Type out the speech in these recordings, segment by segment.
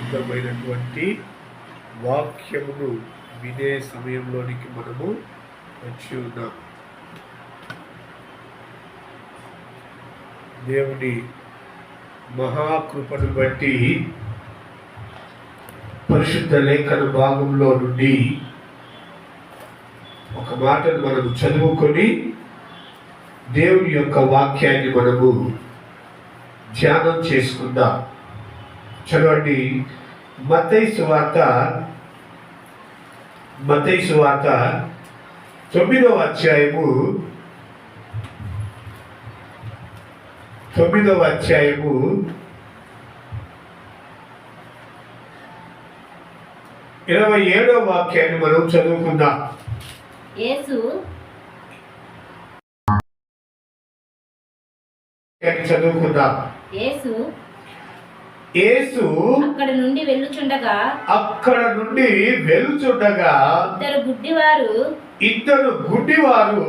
పరిశుద్ధమైనటువంటి వాక్యమును వినే సమయంలోనికి మనము వచ్చి ఉన్నాం. దేవుని మహాకృపను బట్టి పరిశుద్ధ లేఖన భాగంలో నుండి ఒక మాటను మనము చదువుకొని దేవుని యొక్క వాక్యాన్ని మనము ధ్యానం చేసుకుందాం. చదవండి. మత్తయి సువార్త 9వ అధ్యాయము 27వ వాక్యాన్ని మనం చదువుకుందాం. యేసు అక్కడ నుండి వెళ్ళుచుండగా ఇద్దరు గుడ్డివారు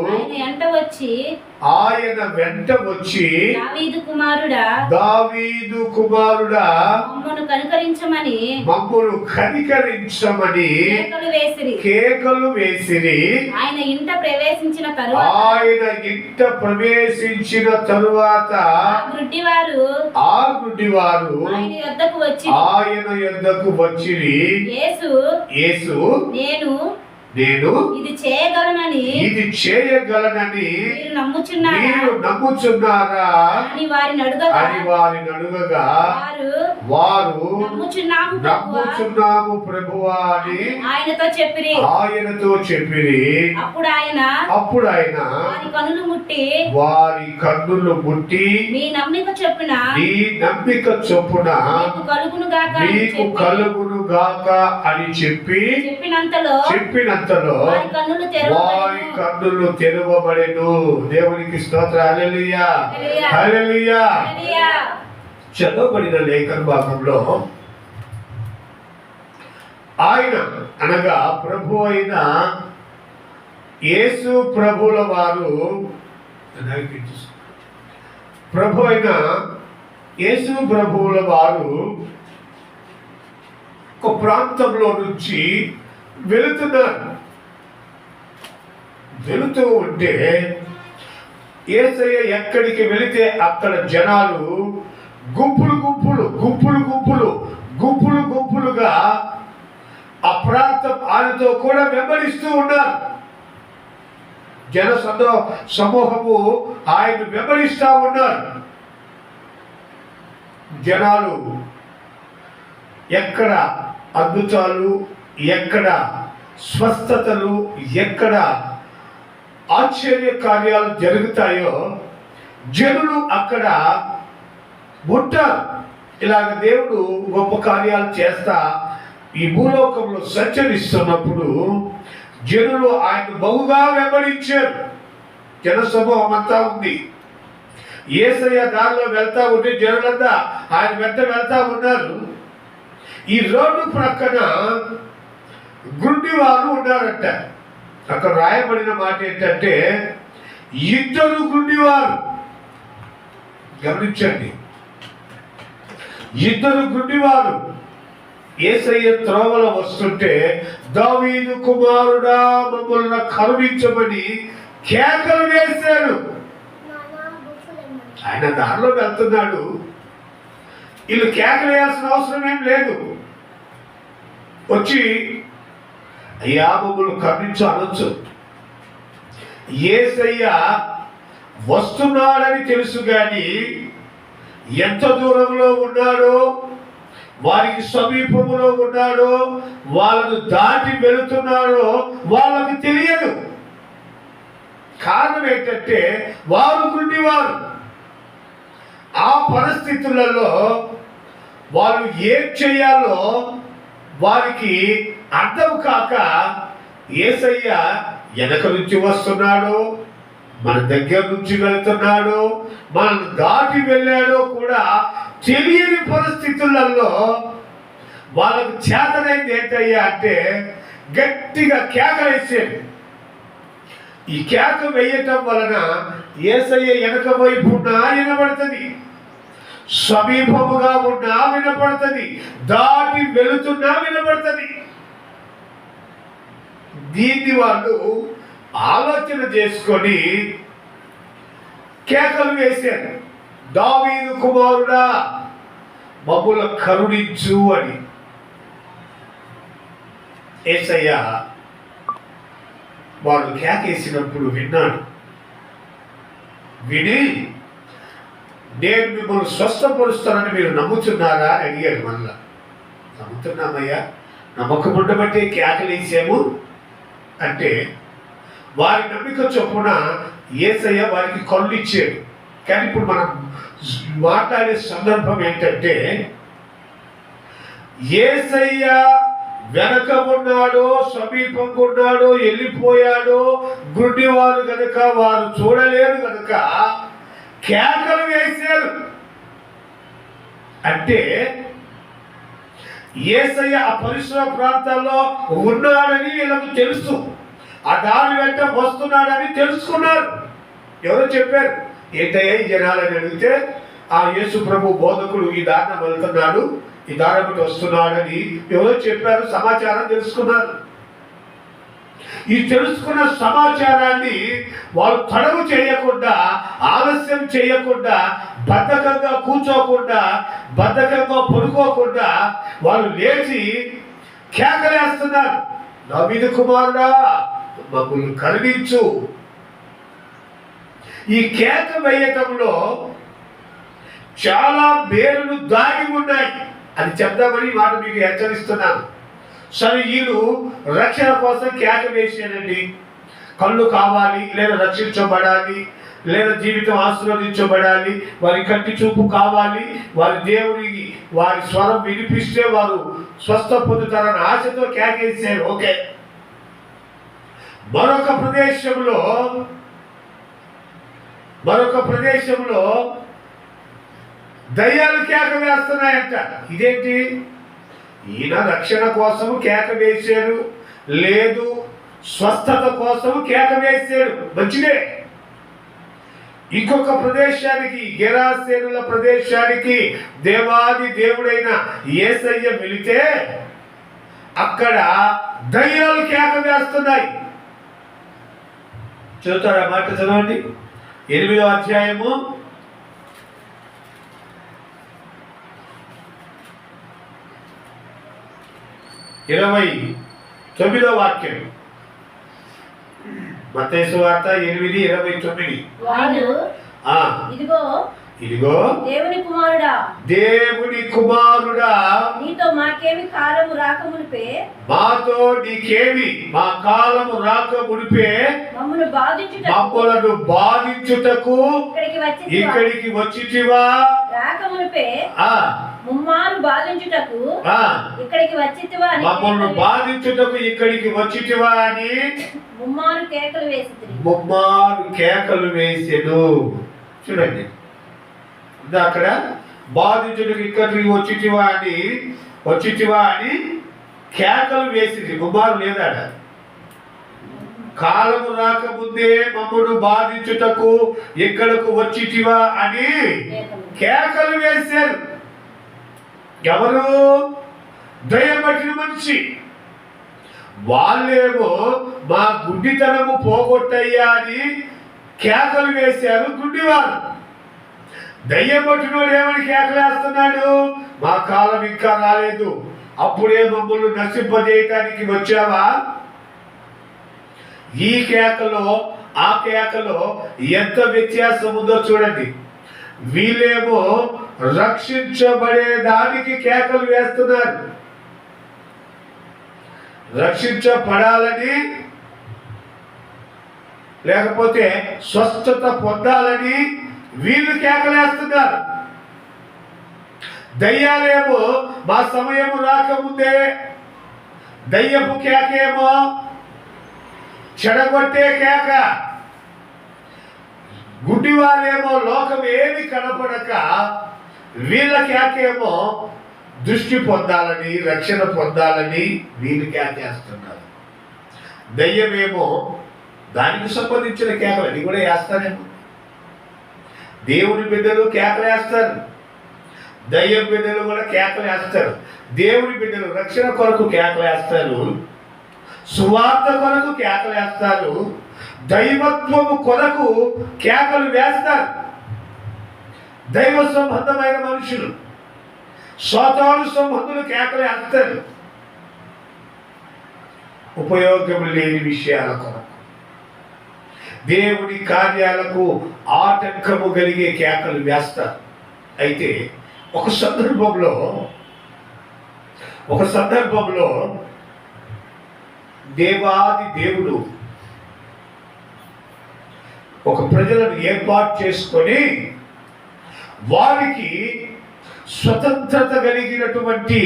ఆయన వెంట వచ్చి దావీదు కుమారుడా మమ్మను కనికరించమని కేకలు వేసిరి. ఆయన ఇంట ప్రవేశించిన తరువాత ఆ గుడ్డివారు ఆయన యొద్దకు వచ్చిరి. యేసు నేను ఇది చేయగలనని మీరు నమ్ముచున్నారా అని వారిని అడుగగా వారు నమ్ముచున్నాము ప్రభువా అని ఆయనతో చెప్పిరి. అప్పుడు ఆయన వారి కన్నులు ముట్టి మీ నమ్మిక చొప్పున మీకు కలుగును గాక అని చెప్పినంతలో వారి కన్నులు తెరవబడెను. దేవునికి స్తోత్రం. హల్లెలూయా, హల్లెలూయా. చదవబడిన లేఖన భాగంలో ఆయన అనగా ప్రభు అయిన యేసు ప్రభుల వారు ఒక ప్రాంతంలో నుంచి వెళుతూ ఉంటే యేసయ్య ఎక్కడికి వెళితే అక్కడ జనాలు గుంపులుగా ఆ ప్రాంతం ఆయనతో కూడా వెంబడిస్తూ ఉన్నారు. జన సమూహము ఆయన వెంబడిస్తూ ఉన్నారు. జనాలు ఎక్కడ అద్భుతాలు, ఎక్కడ స్వస్థతలు, ఎక్కడ ఆశ్చర్య కార్యాలు జరుగుతాయో జనులు అక్కడ ఉంటారు. ఇలాగ దేవుడు గొప్ప కార్యాలు చేస్తా ఈ భూలోకంలో సంచరిస్తున్నప్పుడు జనులు ఆయన బహుగా వెంబడించారు. జన సమూహం అంతా ఉంది. యేసయ్య దారిలో వెళ్తా ఉంటే జనులంతా ఆయన వెంట వెళ్తా ఉన్నారు. ఈ రోడ్డు ప్రక్కన గుడ్డివారు ఉన్నారంట. అక్కడ రాయబడిన మాట ఏంటంటే ఇద్దరు గుడ్డివారు. గమనించండి, ఇద్దరు గుడ్డివారు యేసయ్య త్రోవలో వస్తుంటే దావీదు కుమారుడా మమ్మల్ని కరుణించమని కేకలు వేశారు. ఆయన దారిలో వెళ్తున్నాడు. వీళ్ళు కేకలు వేయాల్సిన అవసరం ఏం లేదు. వచ్చి అయ్యా మమ్మల్ని కరుణించు అనొచ్చు. యేసయ్య వస్తున్నాడని తెలుసు కానీ ఎంత దూరంలో ఉన్నాడో, వారికి సమీపంలో ఉన్నాడో, వాళ్ళను దాటి వెళుతున్నాడో వాళ్ళకు తెలియదు. కారణం ఏంటంటే వారు గుడ్డివారు. ఆ పరిస్థితులలో వాళ్ళు ఏం చేయాలో వారికి అర్థం కాక యేసయ్య వెనక నుంచి వస్తున్నాడో, మన దగ్గర నుంచి వెళ్తున్నాడో, మనం దాటి వెళ్ళాడో కూడా తెలియని పరిస్థితులలో వాళ్ళకు చేతనైంది ఏంటయ్యా అంటే గట్టిగా కేకలేసేది. ఈ కేక వేయటం వలన యేసయ్య వెనక వైపు వినబడుతుంది. సమీపముగా ఉన్నా వినపడుతుంది, దాటి వెళుతున్నా వినపడుతుంది. దీన్ని వాళ్ళు ఆలోచన చేసుకొని కేకలు వేశారు, దావీదు కుమారుడా మమ్ముల కరుణించు అని. యేసయ్య వాళ్ళు కేకేసినప్పుడు విన్నాడు. విని నేను మిమ్మల్ని స్వస్థపరుస్తానని మీరు నమ్ముతున్నారా అని అడిగాడు. మళ్ళా నమ్ముతున్నామయ్యా, నమ్మకం ఉండబట్టే కేకలేసాము అంటే వారి నమ్మిక చొప్పున యేసయ్య వారికి కళ్ళు ఇచ్చాడు. కానీ ఇప్పుడు మనం మాట్లాడే సందర్భం ఏంటంటే, యేసయ్య వెనక ఉన్నాడో సమీపంగా ఉన్నాడో వెళ్ళిపోయాడో గుడ్డివారు కనుక వారు చూడలేరు కనుక కేకలు వేశారు. అంటే యేసయ్య ఆ పరిసర ప్రాంతాల్లో ఉన్నాడని వీళ్ళకు తెలుసు, ఆ దారి వెంట వస్తున్నాడని తెలుసుకున్నారు. ఎవరో చెప్పారు, ఏంటయ్యా ఈ జనాలని అడిగితే, ఆ యేసు ప్రభు బోధకుడు ఈ దారిన వెళ్తున్నాడు, ఈ దారి బట్టి వస్తున్నాడని ఎవరో చెప్పారు, సమాచారం తెలుసుకున్నారు. ఈ తెలుసుకున్న సమాచారాన్ని వాళ్ళు తడవు చేయకుండా, ఆలస్యం చేయకుండా, బద్ధకంగా కూర్చోకుండా, బద్ధకంగా పడుకోకుండా వాళ్ళు లేచి కేకలేస్తున్నారు, దావీదు కుమారుడా మమ్మల్ని కరుణించు. ఈ కేక వేయటంలో చాలా మేలులు దాగి ఉన్నాయి. అది చెప్దామని మాట మీకు హెచ్చరిస్తున్నాను. సరే, వీళ్ళు రక్షణ కోసం కేక వేసానండి, కళ్ళు కావాలి, లేదా రక్షించబడాలి, లేదా జీవితం ఆశీర్వదించబడాలి, వారి కంటి చూపు కావాలి, వారి దేవుని వారి స్వరం వినిపిస్తే వారు స్వస్థ పొందుతారని ఆశతో కేకేసారు. ఓకే. మరొక ప్రదేశంలో దయ్యాలు కేక వేస్తున్నాయంట. ఇదేంటి? ఈయన రక్షణ కోసము కేక వేశారు, లేదు స్వస్థత కోసము కేక వేశాడు, మంచిదే. ఇంకొక ప్రదేశానికి, గెరాసేనుల ప్రదేశానికి దేవాది దేవుడైన యేసయ్య వెళితే అక్కడ దయ్యాలు కేక వేస్తున్నాయి. చూస్తారా? మాట చదవండి. 8వ అధ్యాయము 29వ వాక్యం. మత్తయి సువార్త 8:29. ఇదిగో దేవుని కుమారుడా నీతో మాకేమి కాలము రాకమునిపే, మాతో నీకేమి మా కాలము రాకమునిపే మమ్మను బాధించుటకు ఇక్కడికి వచ్చితివా, రాకమునిపే ముమ్మారు బాధించుటకు ఇక్కడికి వచ్చితివా, మమ్మల్ని బాధించుటకు ఇక్కడికి వచ్చితివా అని ముమ్మారు కేకలు వేసెను. చూడండి, అక్కడ బాధించుటకు ఇక్కడికి వచ్చితివా అని కేకలు వేసింది. ముమ్మారు లేదా? కాలము రాకముందే మమ్మను బాధించుటకు ఇక్కడకు వచ్చితివా అని కేకలు వేశారు. ఎవరు? దయ్యం పట్టిన మనిషి. వాళ్ళేమో మా గుడ్డితనము పోగొట్టయ్యా అని కేకలు వేశారు గుడ్డివారు. దయ్యం పట్టినోడు ఏమని కేకలేస్తున్నాడు? మా కాలం ఇంకా రాలేదు, అప్పుడే మమ్మల్ని నశింపజేయటానికి వచ్చావా? ఈ కేకలో ఆ కేకలో ఎంత వ్యత్యాసం ఉందో చూడండి. వీళ్ళేమో రక్షించబడేదానికి కేకలు వేస్తున్నారు, రక్షించబడాలని లేకపోతే స్వస్థత పొందాలని వీళ్ళు కేకలేస్తున్నారు. దయ్యాలేమో మా సమయము రాకముందే, దయ్యపు కేకేమో చెడగొట్టే కేక. గుడ్డివాళ్ళేమో లోకం ఏమి కనపడక వీళ్ళ కేకేమో దృష్టి పొందాలని, రక్షణ పొందాలని వీళ్ళు కేకేస్తున్నారు. దయ్యమేమో దానికి సంబంధించిన కేకలు అది కూడా వేస్తారేమో. దేవుని బిడ్డలు కేకలేస్తారు. దయ్యం బిడ్డలు కూడా కేకలు వేస్తారు. దేవుని బిడ్డలు రక్షణ కొరకు కేకలు వేస్తారు, సువార్త కొరకు కేకలు వేస్తారు, దైవత్వము కొరకు కేకలు వేస్తారు. దైవ సంబంధమైన మనుషులు, సోతాను సంబంధులు కేకలు వేస్తారు. ఉపయోగం లేని విషయాల కొరకు, దేవుడి కార్యాలకు ఆటంకము కలిగే కేకలు వేస్తారు. అయితే ఒక సందర్భంలో దేవాది దేవుడు ఒక ప్రజలను ఏర్పాటు చేసుకొని వారికి స్వతంత్రత కలిగినటువంటి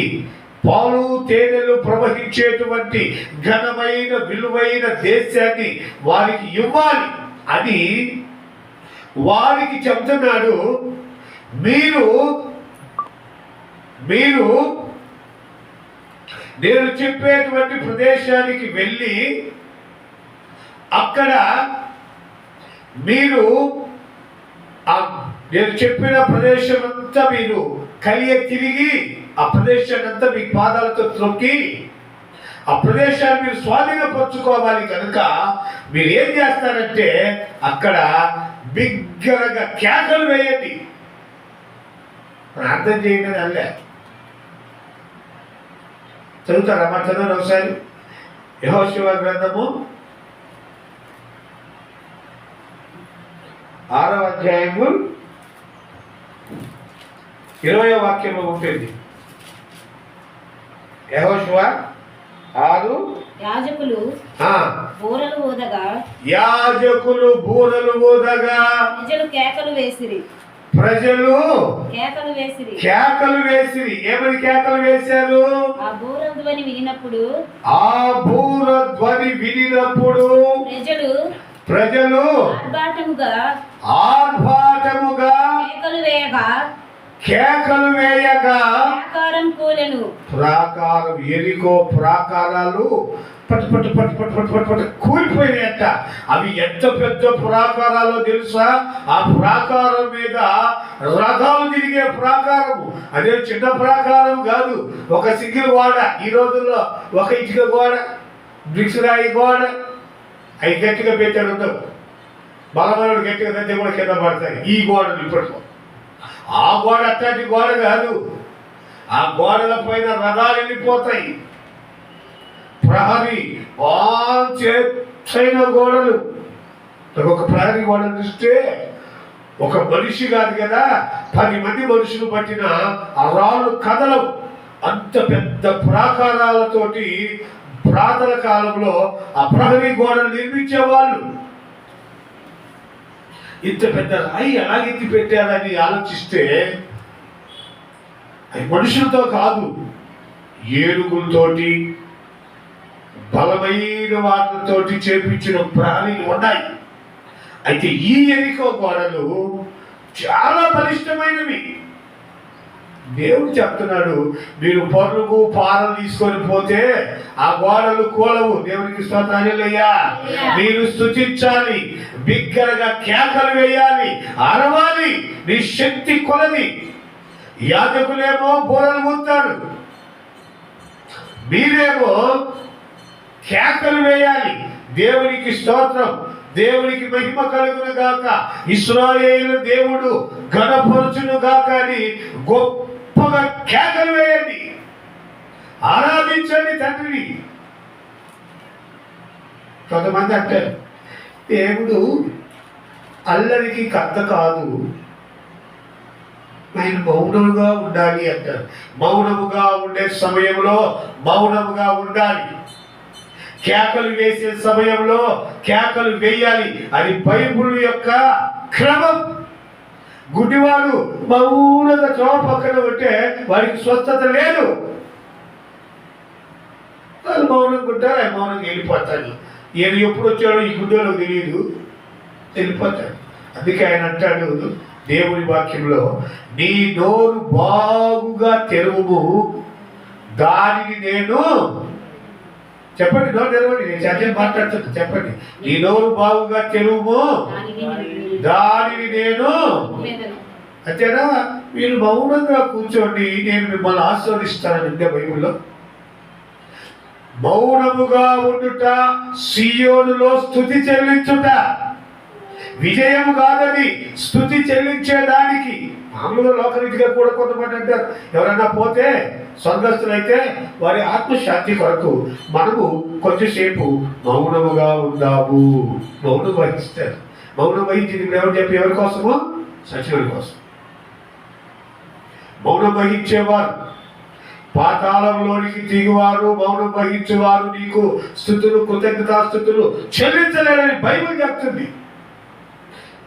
పాలు తేనెలు ప్రవహించేటువంటి ఘనమైన విలువైన దేశాన్ని వారికి ఇవ్వాలి అని వారికి చెప్తున్నాడు. మీరు నేను చెప్పేటువంటి ప్రదేశానికి వెళ్ళి అక్కడ మీరు నేను చెప్పిన ప్రదేశం అంతా మీరు కలియ తిరిగి ఆ ప్రదేశాన్ని అంతా మీ పాదాలతో త్రొక్కి ఆ ప్రదేశాన్ని మీరు స్వాధీనపరచుకోవాలి. కనుక మీరు ఏం చేస్తారంటే అక్కడ బిగ్గరగా కేకలు వేయండి. ప్రార్థన చేయండి అల్లే. చదువుతారా? మా చదవండి ఒకసారి. యెహోషువ గ్రంథము 6వ అధ్యాయము 20వ వాక్యంలో ఉంటుంది. యెహోషువ 6. యాజకులు బూరలు ఊదగా ప్రజలు కేకలు వేసిరి. కేకలు వేసిరి. ఏమని కేకలు వేశారు? ఆ బూర ధ్వని వినినప్పుడు ప్రజలు ఆర్భాటముగా కేకలు వేయగా ప్రాకారం ఎరికో ప్రాకారాలు పట్టు పట్టు పట్టు పట్టు పట్టు పట్టు పట్టు కూలిపోయినాయట. అవి ఎంత పెద్ద ప్రాకారాలో తెలుసా? ఆ ప్రాకారం మీద రథాలు తిరిగే ప్రాకారము. అదే చిన్న ప్రాకారం కాదు, ఒక సింగిల్ గోడ. ఈ రోజుల్లో ఒక ఇటుక గోడ, బ్రిక్స్ రాయి గోడ, అవి గట్టిగా పెట్టాడు ఉండవు. బలమైన గట్టిగా తంతే కూడా కింద పడతాయి. ఈ గోడలు ఇప్పటికో ఆ గోడ అట్లాంటి గోడ కాదు. ఆ గోడల పైన రథాలు వెళ్ళిపోతాయి. ప్రహరీ చేన గోడలు. ఒక ప్రహరీ గోడలు చూస్తే ఒక మనిషి కాదు కదా, 10 మంది మనుషులు పట్టిన ఆ రాళ్ళు కదలవు. అంత పెద్ద ప్రాకారాలతోటి పురాతన కాలంలో ఆ ప్రహరీ గోడలు నిర్మించేవాళ్ళు. ఇంత పెద్ద రాయి ఎలాగెత్తి పెట్టారని ఆలోచిస్తే అవి మనుషులతో కాదు, ఏనుగులతోటి బలమైన వాటితోటి చేపించిన ప్రహరీలు ఉన్నాయి. అయితే ఈ ఎరికో గోడలు చాలా బలిష్టమైనవి. దేవుడు చెప్తున్నాడు, మీరు పరుగు పారలు తీసుకొని పోతే ఆ గోడలు కూలవు. దేవునికి స్తోత్రాలయ్యా. మీరు స్తుతించాలి, బిగ్గరగా కేకలు వేయాలి, అరవాలి నీ శక్తి కొలది. యాజకులేమో బూరలు ఊతారు, మీరేమో కేకలు వేయాలి. దేవునికి స్తోత్రం, దేవునికి మహిమ కలుగును గాక, ఇశ్రాయేలు దేవుడు ఘనపరచును గాక అని గొప్పగా కేకలు వేయండి, ఆరాధించండి తండ్రిని. కొంతమంది అంటారు దేవుడు అల్లరికి కర్త కాదు, ఆయన మౌనముగా ఉండాలి అంటారు. మౌనముగా ఉండే సమయంలో మౌనముగా ఉండాలి, కేకలు వేసే సమయంలో కేకలు వేయాలి. అది బైబిల్ యొక్క క్రమం. గుడ్డివాడు మౌనంగా చోట పక్కన ఉంటే వాడికి స్వస్థత లేదు. వాళ్ళు మౌనంగా ఉంటారు, ఆయన మౌనంగా వెళ్ళిపోతాడు. ఈయన ఎప్పుడు వచ్చాడో ఈ గుడ్డలో తెలియదు, వెళ్ళిపోతాడు. అందుకే ఆయన అంటాడు దేవుని వాక్యంలో, నీ నోరు బాగుగా తెరువు, దానిని నేను చెప్పండి. నోరు తెరవండి, నేను చర్చలు మాట్లాడుతాను. చెప్పండి, నీ నోరు బాగుగా తెరువు, దానిని నేను అంతేనా? మీరు మౌనంగా కూర్చోండి, నేను మిమ్మల్ని ఆశీర్వదిస్తానని ఉందే బైబిల్లో. మౌనముగా ఉండుట సీయోనులో స్తుతి చెల్లించుట. విజయం కాదని స్తుతి చెల్లించేదానికి. మామూలుగా లోకరీతిగా కూడా కొంతమంది అంటారు, ఎవరైనా పోతే స్వర్గస్థులైతే వారి ఆత్మశాంతి కొరకు మనము కొంచెంసేపు మౌనముగా ఉందాము. మౌనం వహిస్తారు. మౌనం వహించింది ఇప్పుడు ఎవరు చెప్పి ఎవరి కోసమో? సచివుడి కోసం. మౌనం వహించేవారు పాతాళంలోనికి దిగువారు, మౌనం వహించేవారు నీకు స్తుతులు కృతజ్ఞతాస్తుతులు చెల్లించలేరని బైబిల్ చెప్తుంది.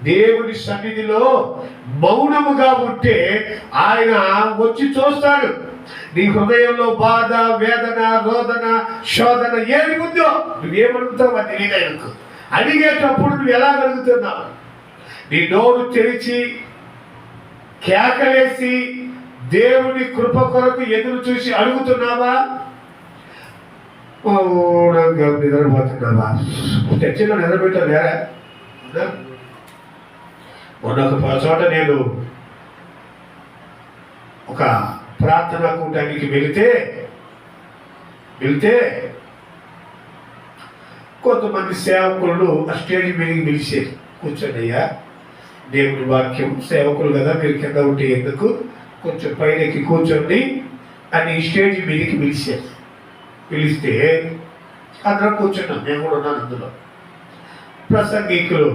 దేవుని సన్నిధిలో మౌనముగా ఉంటే ఆయన వచ్చి చూస్తాడు. నీ హృదయంలో బాధ, వేదన, రోదన, శోధన ఏది ఉందో నువ్వేమడుగుతావు అది తెలియదు ఆయనకు. అడిగేటప్పుడు నువ్వు ఎలా అడుగుతున్నావు? నీ నోరు తెరిచి కేకలేసి దేవుని కృప కొరకు ఎదురు చూసి అడుగుతున్నావా? మౌనంగా నిద్రపోతున్నావా? చర్చలో నిద్రపెట్టావు లేరా? మొన్న ఒక చోట నేను ఒక ప్రార్థనా కూటానికి వెళితే కొంతమంది సేవకులు ఆ స్టేజ్ మీదకి పిలిచారు, కూర్చోండి అయ్యా, దేవుడి వాక్యం, సేవకులు కదా మీరు కింద ఉంటే ఎందుకు, కొంచెం పైనకి కూర్చోండి అని స్టేజ్ మీదకి పిలిచారు. పిలిస్తే అందరం కూర్చున్నాం, నేను కూడా ఉన్నాను అందులో. ప్రసంగికులు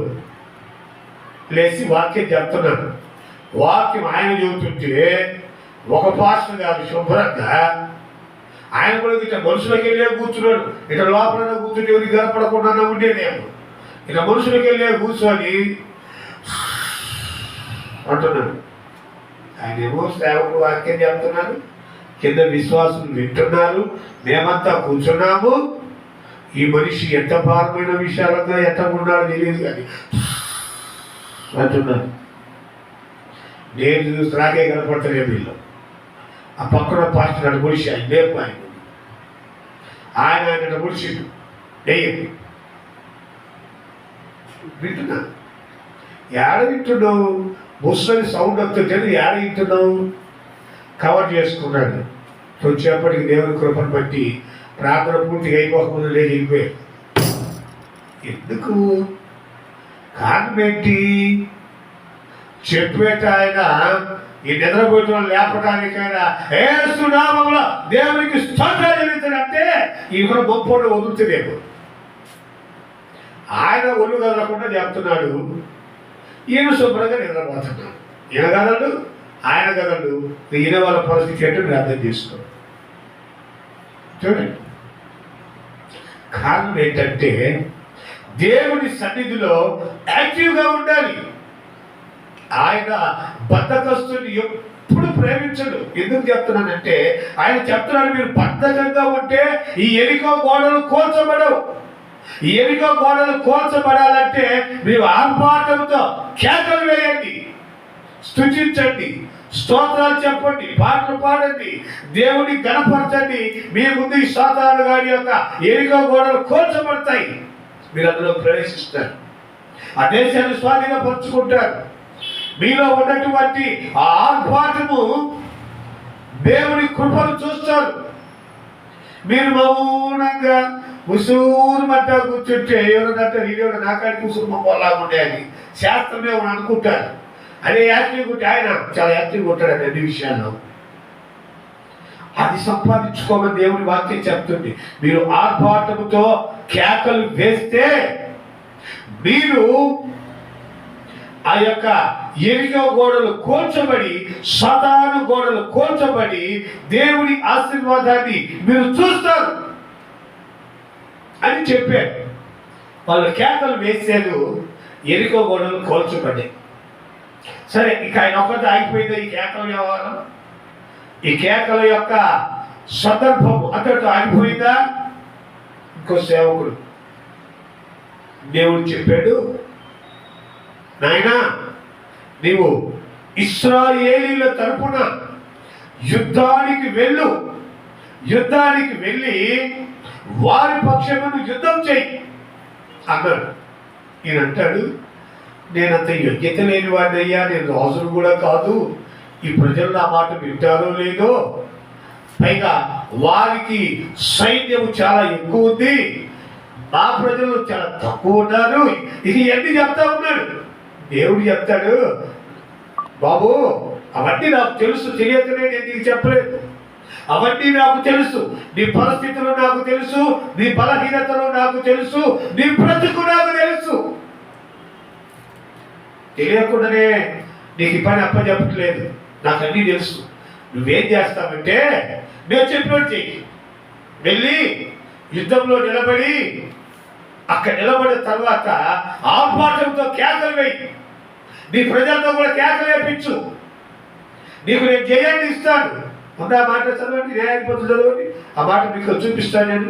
లేచి వాక్యం చెప్తున్నాడు. వాక్యం ఆయన చెబుతుంటే ఒక పాస్టర్ గారు శుభ్రంగా ఆయన కూడా ఇట్లా మనుషులకి వెళ్ళే కూర్చున్నాడు. ఇట్లా లోపల కూర్చుంటే ఎవరికి కనపడకుండా ఉండేదేమో. ఇట్లా మనుషులకి వెళ్ళే కూర్చొని అంటున్నాడు. ఆయన ఏమో సేవకుడు వాక్యం చెప్తున్నారు, కింద విశ్వాసులు వింటున్నారు, మేమంతా కూర్చున్నాము. ఈ మనిషి ఎంత భారమైన విషయాలుగా ఎంత ఉన్నాడో తెలియదు కానీ అంటున్నాను. నేను చూసి నాకే కనపడతానే వీళ్ళు. ఆ పక్కన పాస్టర్ నన్ను గుడిసి ఆయన లేపు ఆయన గుడిసిండు నెయ్యి వింటున్నా. ఏడ వింటున్నావు? ముసలి సౌండ్ వస్తుంటే ఏడ వింటున్నావు? కవర్ చేసుకున్నాడు. వచ్చేప్పటికి దేవుని కృపను బట్టి ప్రార్థన పూర్తిగా అయిపోకముందు లేదు వెళ్ళిపోయాడు. ఎందుకు? కారణం ఏంటి? చెప్పేట ఆయన ఈ నిద్రపోయడం లేపడానికైనా యేసు నామములో దేవునికి స్తోత్రాలు చెల్లించాడంటే ఈ కూడా గొప్పోడు వదులుతుందేమో. ఆయన ఒళ్ళు కదలకుండా చెప్తున్నాడు, ఈయన శుభ్రంగా నిద్రపోతున్నాడు. ఈయన కదలు, ఆయన కదలు. ఈయన వాళ్ళ పరిస్థితి ఏంటో మీరు అర్థం చేసుకోండి. చూడండి, కారణం ఏంటంటే దేవుని సన్నిధిలో యాక్టివ్గా ఉండాలి. ఆయన బద్ధకస్తుని ఎప్పుడు ప్రేమించడు. ఎందుకు చెప్తున్నానంటే ఆయన చెప్తున్నాడు, మీరు బద్ధకంగా ఉంటే ఈ ఎరికో గోడలు కోల్చబడవు. ఈ ఎరికో గోడలు కోల్చబడాలంటే మీరు ఆర్భాటంతో కేకలు వేయండి, స్తుతించండి, స్తోత్రాలు చెప్పండి, పాటలు పాడండి, దేవుని గణపరచండి. మీ ముందు ఈ సాతాను గారి యొక్క ఎరికో గోడలు కోల్చబడతాయి. మీరు అందులో ప్రవేశిస్తారు, ఆ దేశాన్ని స్వాధీనపరుచుకుంటారు. మీలో ఉన్నటువంటి ఆ ఆర్భాటము దేవుని కృపను చూస్తారు. మీరు మౌనంగా ఉసూరు మట్ట కూర్చుంటే ఎవరినంటే వీడియో నాకాడికి ఉసురు మొక్కలాగా ఉండే అని శాస్త్రమే అనుకుంటారు. అదే యాక్టివ్ ఉంటే ఆయన చాలా యాక్టివ్గా ఉంటాడు అన్ని విషయాల్లో. అది సంపాదించుకోమని దేవుని వాక్యం చెప్తుంది. మీరు ఆర్భాటముతో కేకలు వేస్తే మీరు ఆ యొక్క ఎరికో గోడలు కోల్చబడి, సతాను గోడలు కోల్చబడి దేవుని ఆశీర్వాదాన్ని మీరు చూస్తారు అని చెప్పారు. వాళ్ళు కేకలు వేసారు, ఎరికో గోడలు కోల్చబడ్డాయి. సరే, ఇక ఆయన ఒకటి ఆగిపోయిందా ఈ కేకల వ్యవహారం? ఈ కేకల యొక్క సందర్భం అంతటితో ఆగిపోయిందా? ఇంకో సేవకుడు దేవుడు చెప్పాడు, నాయనా నీవు ఇశ్రాయేలీల తరపున యుద్ధానికి వెళ్ళి వారి పక్షమును యుద్ధం చేయి అన్నాడు. ఈయన అంటాడు, నేనంత యోగ్యత లేని వాడినయ్యా, నేను రాజును కూడా కాదు, ఈ ప్రజలు నా మాట వింటారో లేదో, పైగా వారికి సైన్యం చాలా ఎక్కువ ఉంది, మా ప్రజలు చాలా తక్కువ ఉన్నారు, ఇది ఎన్ని చెప్తా ఉన్నాడు. దేవుడు చెప్తాడు, బాబు అవన్నీ నాకు తెలుసు, తెలియకనే నేను నీకు చెప్పలేదు, అవన్నీ నాకు తెలుసు, నీ పరిస్థితులు నాకు తెలుసు, నీ బలహీనతలు నాకు తెలుసు, నీ బ్రతుకు నాకు తెలుసు. తెలియకుండానే నీకు ఈ పని అప్పచెప్పట్లేదు, నాకు అన్నీ తెలుసు. నువ్వేం చేస్తావంటే నేను చెప్పినట్టు చెయ్యి, వెళ్ళి యుద్ధంలో నిలబడి అక్కడ నిలబడిన తర్వాత ఆర్భాటంతో కేకలు వేయి, నీ ప్రజలతో కూడా కేకలు వేయించు, నీకు నేను జయాన్ని ఇస్తాను. ముందు ఆ మాట చదవండి, న్యాయాధిపతులు చదవండి, ఆ మాట మీకు చూపిస్తాను నేను.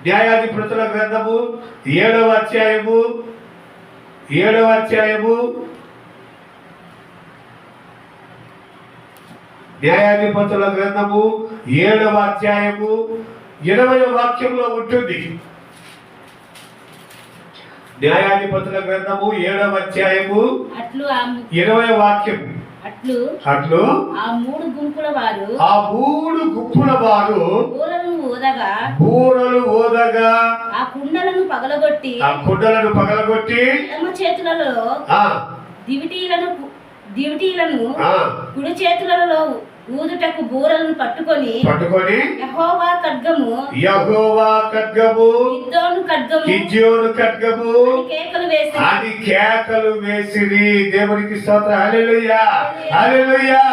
న్యాయాధిపతుల గ్రంథము 7వ అధ్యాయము న్యాయాధిపతుల గ్రంథము 7వ అధ్యాయము 20వ వాక్యంలో ఉంటుంది. న్యాయాధిపతుల గ్రంథము 7వ అధ్యాయము 20వ వాక్యం. అట్లు ఆ మూడు గుంపుల వారు బూరలు ఊదగా ఆ కుండలను పగలగొట్టి ఎడమ చేతులలో దివిటీలను కుడి చేతులలో ఊదుటకు బూరలను పట్టుకొని యెహోవా ఖడ్గము గిద్యోను ఖడ్గము అది కేకలు వేసిరి. దేవునికి స్తోత్రం. హల్లెలూయా, హల్లెలూయా.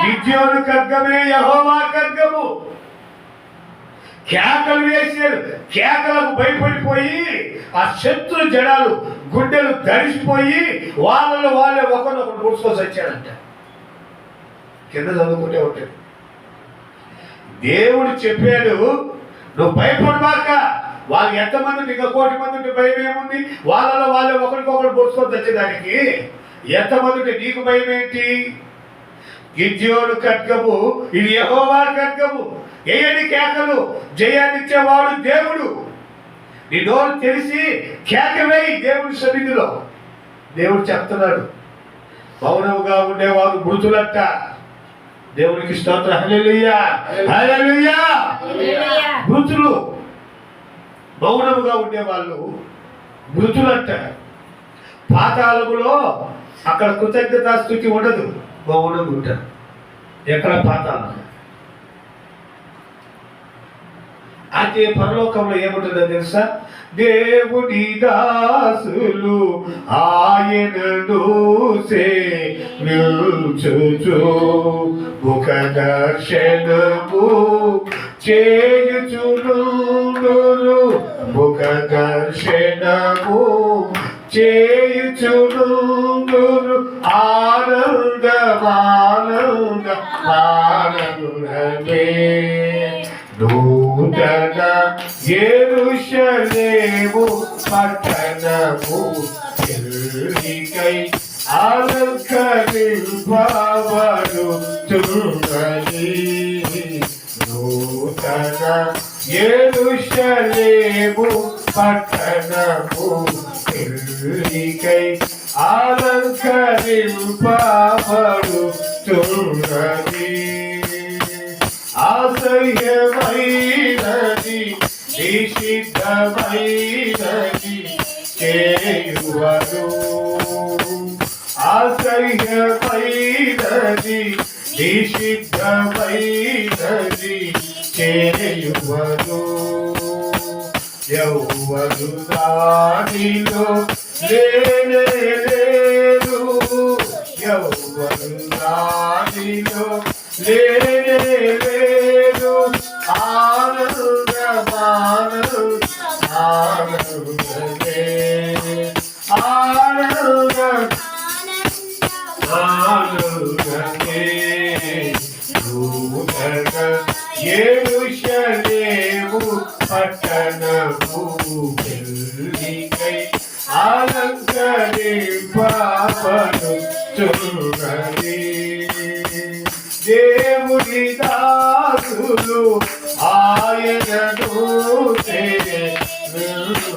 గిద్యోను ఖడ్గమే యెహోవా ఖడ్గము. కేకలు వేసారు, కేకలకు భయపడిపోయి ఆ శత్రు జనాలు గుండెలు ధరిసిపోయి వాళ్ళలో వాళ్ళే ఒకరినొకరు కూర్చుకొని వచ్చారంట. కింద చదువుకుంటే ఉంటాడు. దేవుడు చెప్పాడు, నువ్వు భయపడబాక, వాళ్ళు ఎంతమంది, ఇంకా 1 కోటి మంది ఉంటే భయం ఏముంది, వాళ్ళలో వాళ్ళే ఒకరికొకరు పొడుచుకొని వచ్చేదానికి ఎంతమంది ఉంటే నీకు భయం ఏంటి? గిద్యోను ఖడ్గము ఇది యెహోవా ఖడ్గము. ఏయని కేకలు, జయాన్నిచ్చేవాడు దేవుడు. నీ నోరు తెలిసి కేకవేయి దేవుడి సన్నిధిలో. దేవుడు చెప్తున్నాడు, మౌనముగా ఉండేవారు మృతులంట. దేవునికి స్తోత్రం. హల్లెలూయా, హల్లెలూయా. మృతులు, మౌనముగా ఉండేవాళ్ళు మృతులంట. పాతాళములో అక్కడ కృతజ్ఞతాస్తుతి ఉండదు, మౌనంగా ఉంటారు. ఎక్కడ పాతాళం. అయితే పరలోకంలో ఏముంటుందో తెలుసా? దేవుని దాసులు ఆయనను సేవించుచు ముఖ దర్శనము చేయుచునుందురు, ముఖ దర్శనము చేయుచునుందురు. ఆనందమే నూతన యెరూషలేము పట్టణము తిరుగికై అలంకరింపబడుతున్నది. నూతన యెరూషలేము పట్టణము తిరుగికై అలంకరింపబడుతున్నది. ఆశ్రయమైనది నిషిద్ధమైనది చేయువను, ఆశ్రయమైనది నిషిద్ధమైనది చేయువను. యెహోవాను దానిలో లేరు, యెహోవాను దానిలో లేరు. ఆనందమే నూతన యెరూషలేము పట్టణము పెళ్ళికై అలంకరింపబడుతున్నది. దేవుని దాసులు ఆయనను సేవించుచు,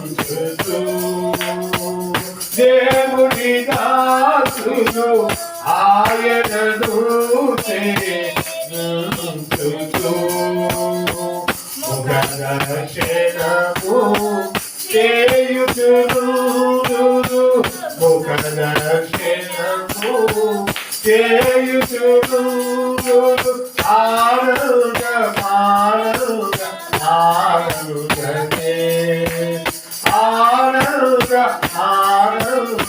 దేవుని ఆయనను సేవించుచు ముఖదర్శనము చేయుచును ముఖదర్శనము చేయుచును ఆనంద ఆనంద ఆనందమే ఆనంద ఆనంద ఆనందమే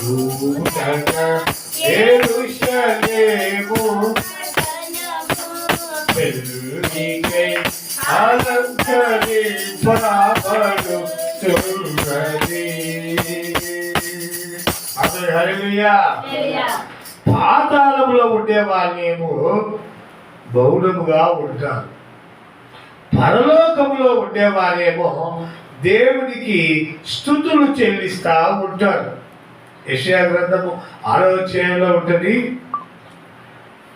నూతన యెరూషలేము వెలుగికై అలంకరింపబడుచున్నది. అసలు హల్లెలూయా. పాతాళంలో ఉండే వాళ్ళేమో మౌనముగా ఉంటారు, పరలోకములో ఉండేవారేమో దేవునికి స్తుతులు చెల్లిస్తా ఉంటారు. యెషయా గ్రంథము 6వ అధ్యాయంలో ఉంటుంది,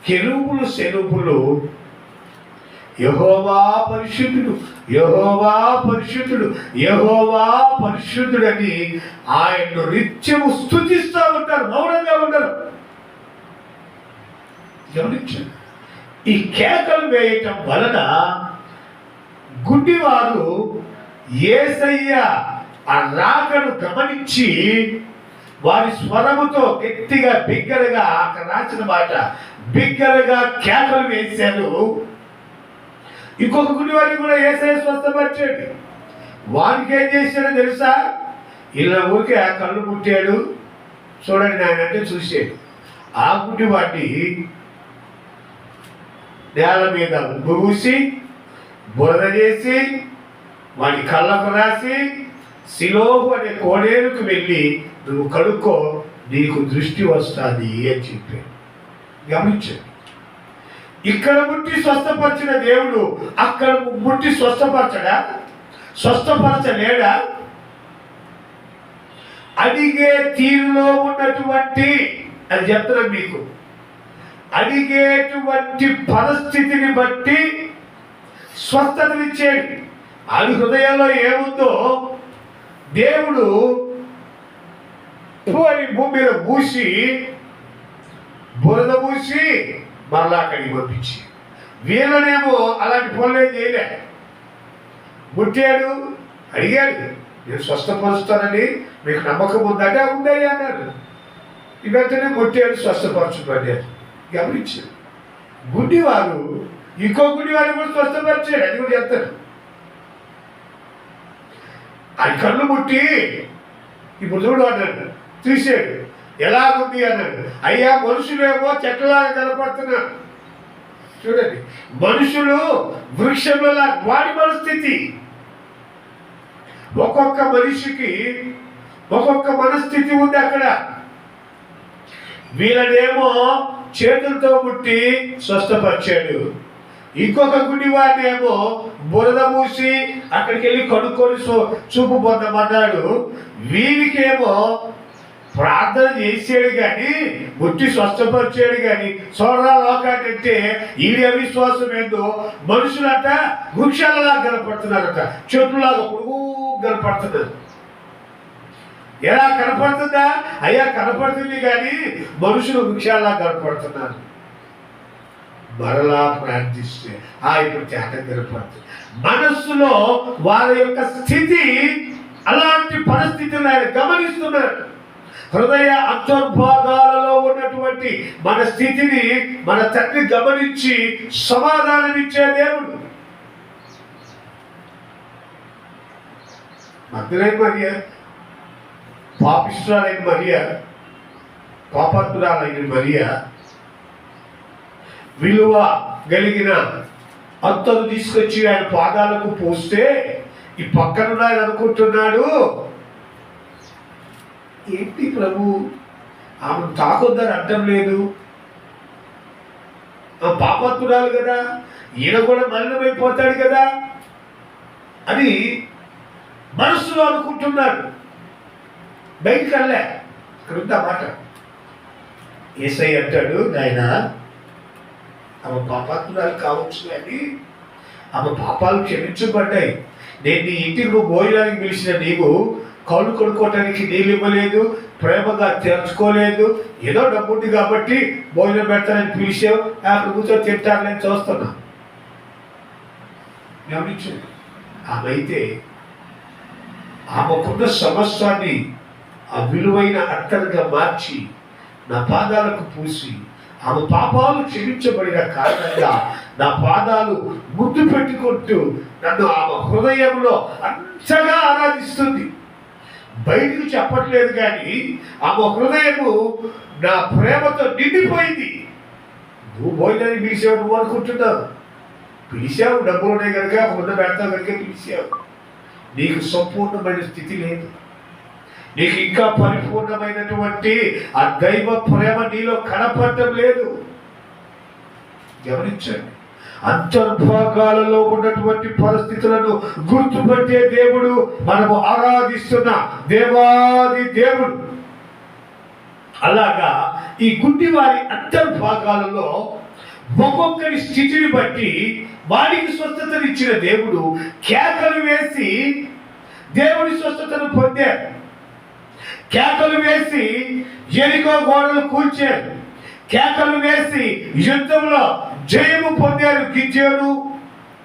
కెరూబులు శరూబులు యెహోవా పరిశుద్ధుడు యెహోవా పరిశుద్ధుడు యెహోవా పరిశుద్ధుడని ఆయన్ను నిత్యము స్తుతిస్తూ ఉంటారు, మౌనంగా ఉంటారు. గమనించండి, ఈ కేకలు వేయటం వలన గుడ్డివారు యేసయ్య ఆ రాకను గమనించి వారి స్వరముతో గట్టిగా బిగ్గరగా, అక్కడ రాసిన మాట బిగ్గరగా కేకలు వేశారు. ఇంకొక గుడివాడిని కూడా యేసయ్య స్వస్థపరిచాడు. వానికి ఏం చేశాడో తెలుసా? ఇలా ఊరికే ఆ కళ్ళు ముట్టాడు, చూడండి నాయన అంటే చూసాడు. ఆ గుడివాడిని నేల మీద పూసి బురద చేసి వాడి కళ్ళకు రాసి సిలోహు అనే కోడేరుకు వెళ్ళి నువ్వు కడుక్కో, నీకు దృష్టి వస్తుంది అని చెప్పాడు. గమనించండి, ఇక్కడ ముట్టి స్వస్థపరిచిన దేవుడు అక్కడ ముట్టి స్వస్థపరచడా? స్వస్థపరచలేడా? అడిగే తీరులో ఉన్నటువంటి, అది చెప్తున్నాను మీకు, అడిగేటువంటి పరిస్థితిని బట్టి స్వస్థతనిచ్చాడు. అది హృదయంలో ఏముందో దేవుడు భూమి మీద పూసి బురద పూసి మరలా అక్కడికి పంపించి, వీళ్ళనేమో అలాంటి పనులు ఏం చేయలే. ముట్టాడు, అడిగాడు, నేను స్వస్థపరుస్తానని మీకు నమ్మకం ఉందంటే ఉందయ్య అన్నాడు. వెంటనే ముట్టాడు, స్వస్థపరచుకున్నాడు. గమనించాడు. గుడ్డివారు ఇంకో గుడ్డివారు కూడా స్వస్థపరిచాడు, అది కూడా చెప్తాడు. అది కళ్ళు ముట్టి ఇప్పుడు చూడు అన్నాడు, తీసాడు. ఎలాగుంది అన్నాడు. అయ్యా మనుషులేమో చెట్లలాగా కనపడుతున్నారు. చూడండి, మనుషులు వృక్షంలా వాడి పరిస్థితి. ఒక్కొక్క మనిషికి ఒక్కొక్క మనస్థితి ఉంది అక్కడ. వీళ్ళనేమో చేతులతో ముట్టి స్వస్థపరిచాడు. ఇంకొక గుడివాడిని ఏమో బురద మూసి అక్కడికి వెళ్ళి కడుక్కొని చూపు పొందమన్నాడు. వీరికేమో ప్రార్థన చేసాడు కానీ ముట్టి స్వస్థపరిచాడు కానీ చూడరా లోకాకంటే వీడి అవిశ్వాసం ఏందో. మనుషులంట వృక్షాలలా కనపడుతున్నారట, చెట్లులాగా పొడుగు కనపడుతున్నారు. ఎలా కనపడుతుందా? అయ్యా కనపడుతుంది కానీ మనుషులు వృక్షాలలా కనపడుతున్నారు. మరలా ప్రార్థిస్తే ఇప్పుడు తేటం కనపడుతుంది. మనస్సులో వారి యొక్క స్థితి, అలాంటి పరిస్థితులను ఆయన గమనిస్తున్నాడు. హృదయ అంతర్భాగాలలో ఉన్నటువంటి మన స్థితిని మన తండ్రి గమనించి సమాధానం ఇచ్చే దేవుడు. మగ్దలేని మరియ, పాపిష్ఠురాలైన మరియ, పాపాత్మురాలైన మరియ విలువ కలిగిన అత్తను తీసుకొచ్చి ఆయన పాదాలకు పోస్తే ఈ పక్కన ఆయన అనుకుంటున్నాడు, ఏంటి ప్రభు ఆమె తాకొద్దని అర్థం లేదు, ఆ పాపాత్మురాలు కదా, ఈయన కూడా మలినమైపోతాడు కదా అని మనసులో అనుకుంటున్నాడు. బయటికి వెళ్ళే. ఇక్కడ ఉంది ఆ మాట. యేసయ్య అంటాడు, నాయన ఆమె పాపాత్మురాలు కావచ్చు కానీ ఆమె పాపాలు క్షమించబడ్డాయి. నేను నీ ఇంటికి నువ్వు భోజనానికి పిలిచిన నీవు కళ్ళు కొనుక్కోవటానికి నీళ్ళు ఇవ్వలేదు, ప్రేమగా తెరుచుకోలేదు. ఏదో డబ్బు ఉంది కాబట్టి భోజనం పెడతానని పిలిచావు, అక్కడ కూర్చొని తింటానని చూస్తున్నా. గమనించండి, ఆమె అయితే ఆమెకున్న సమస్యాన్ని ఆ విలువైన అత్తరుగా మార్చి నా పాదాలకు పూసి ఆమె పాపాలు క్షమించబడిన కారణంగా నా పాదాలు ముద్దు పెట్టుకుంటూ నన్ను ఆమె హృదయంలో అంతగా ఆరాధిస్తుంది. బయటకు చెప్పట్లేదు, కానీ ఆమె హృదయము నా ప్రేమతో నిండిపోయింది. నువ్వు భోజనాన్ని పిలిచావు, నువ్వు అనుకుంటున్నావు. పిలిచావు, డబ్బులు ఉన్నాయి కనుక, ముందు పెడతావు కనుక పిలిచావు. నీకు సంపూర్ణమైన స్థితి లేదు. నీకు ఇంకా పరిపూర్ణమైనటువంటి ఆ దైవ ప్రేమ నీలో కనపడటం లేదు. గమనించండి, అంతర్భాగాలలో ఉన్నటువంటి పరిస్థితులను గుర్తుపట్టే దేవుడు మనము ఆరాధిస్తున్న దేవాది దేవుడు. అలాగా ఈ గుడ్డి వారి అంతర్భాగాలలో ఒక్కొక్కరి స్థితిని బట్టి వారికి స్వస్థతనిచ్చిన దేవుడు కేకలు వేసి దేవుని స్వస్థతను పొందారు. కేకలు వేసి ఎరికో గోడలు కూల్చారు. కేకలు వేసి యుద్ధంలో జయము పొందారు గిద్యోను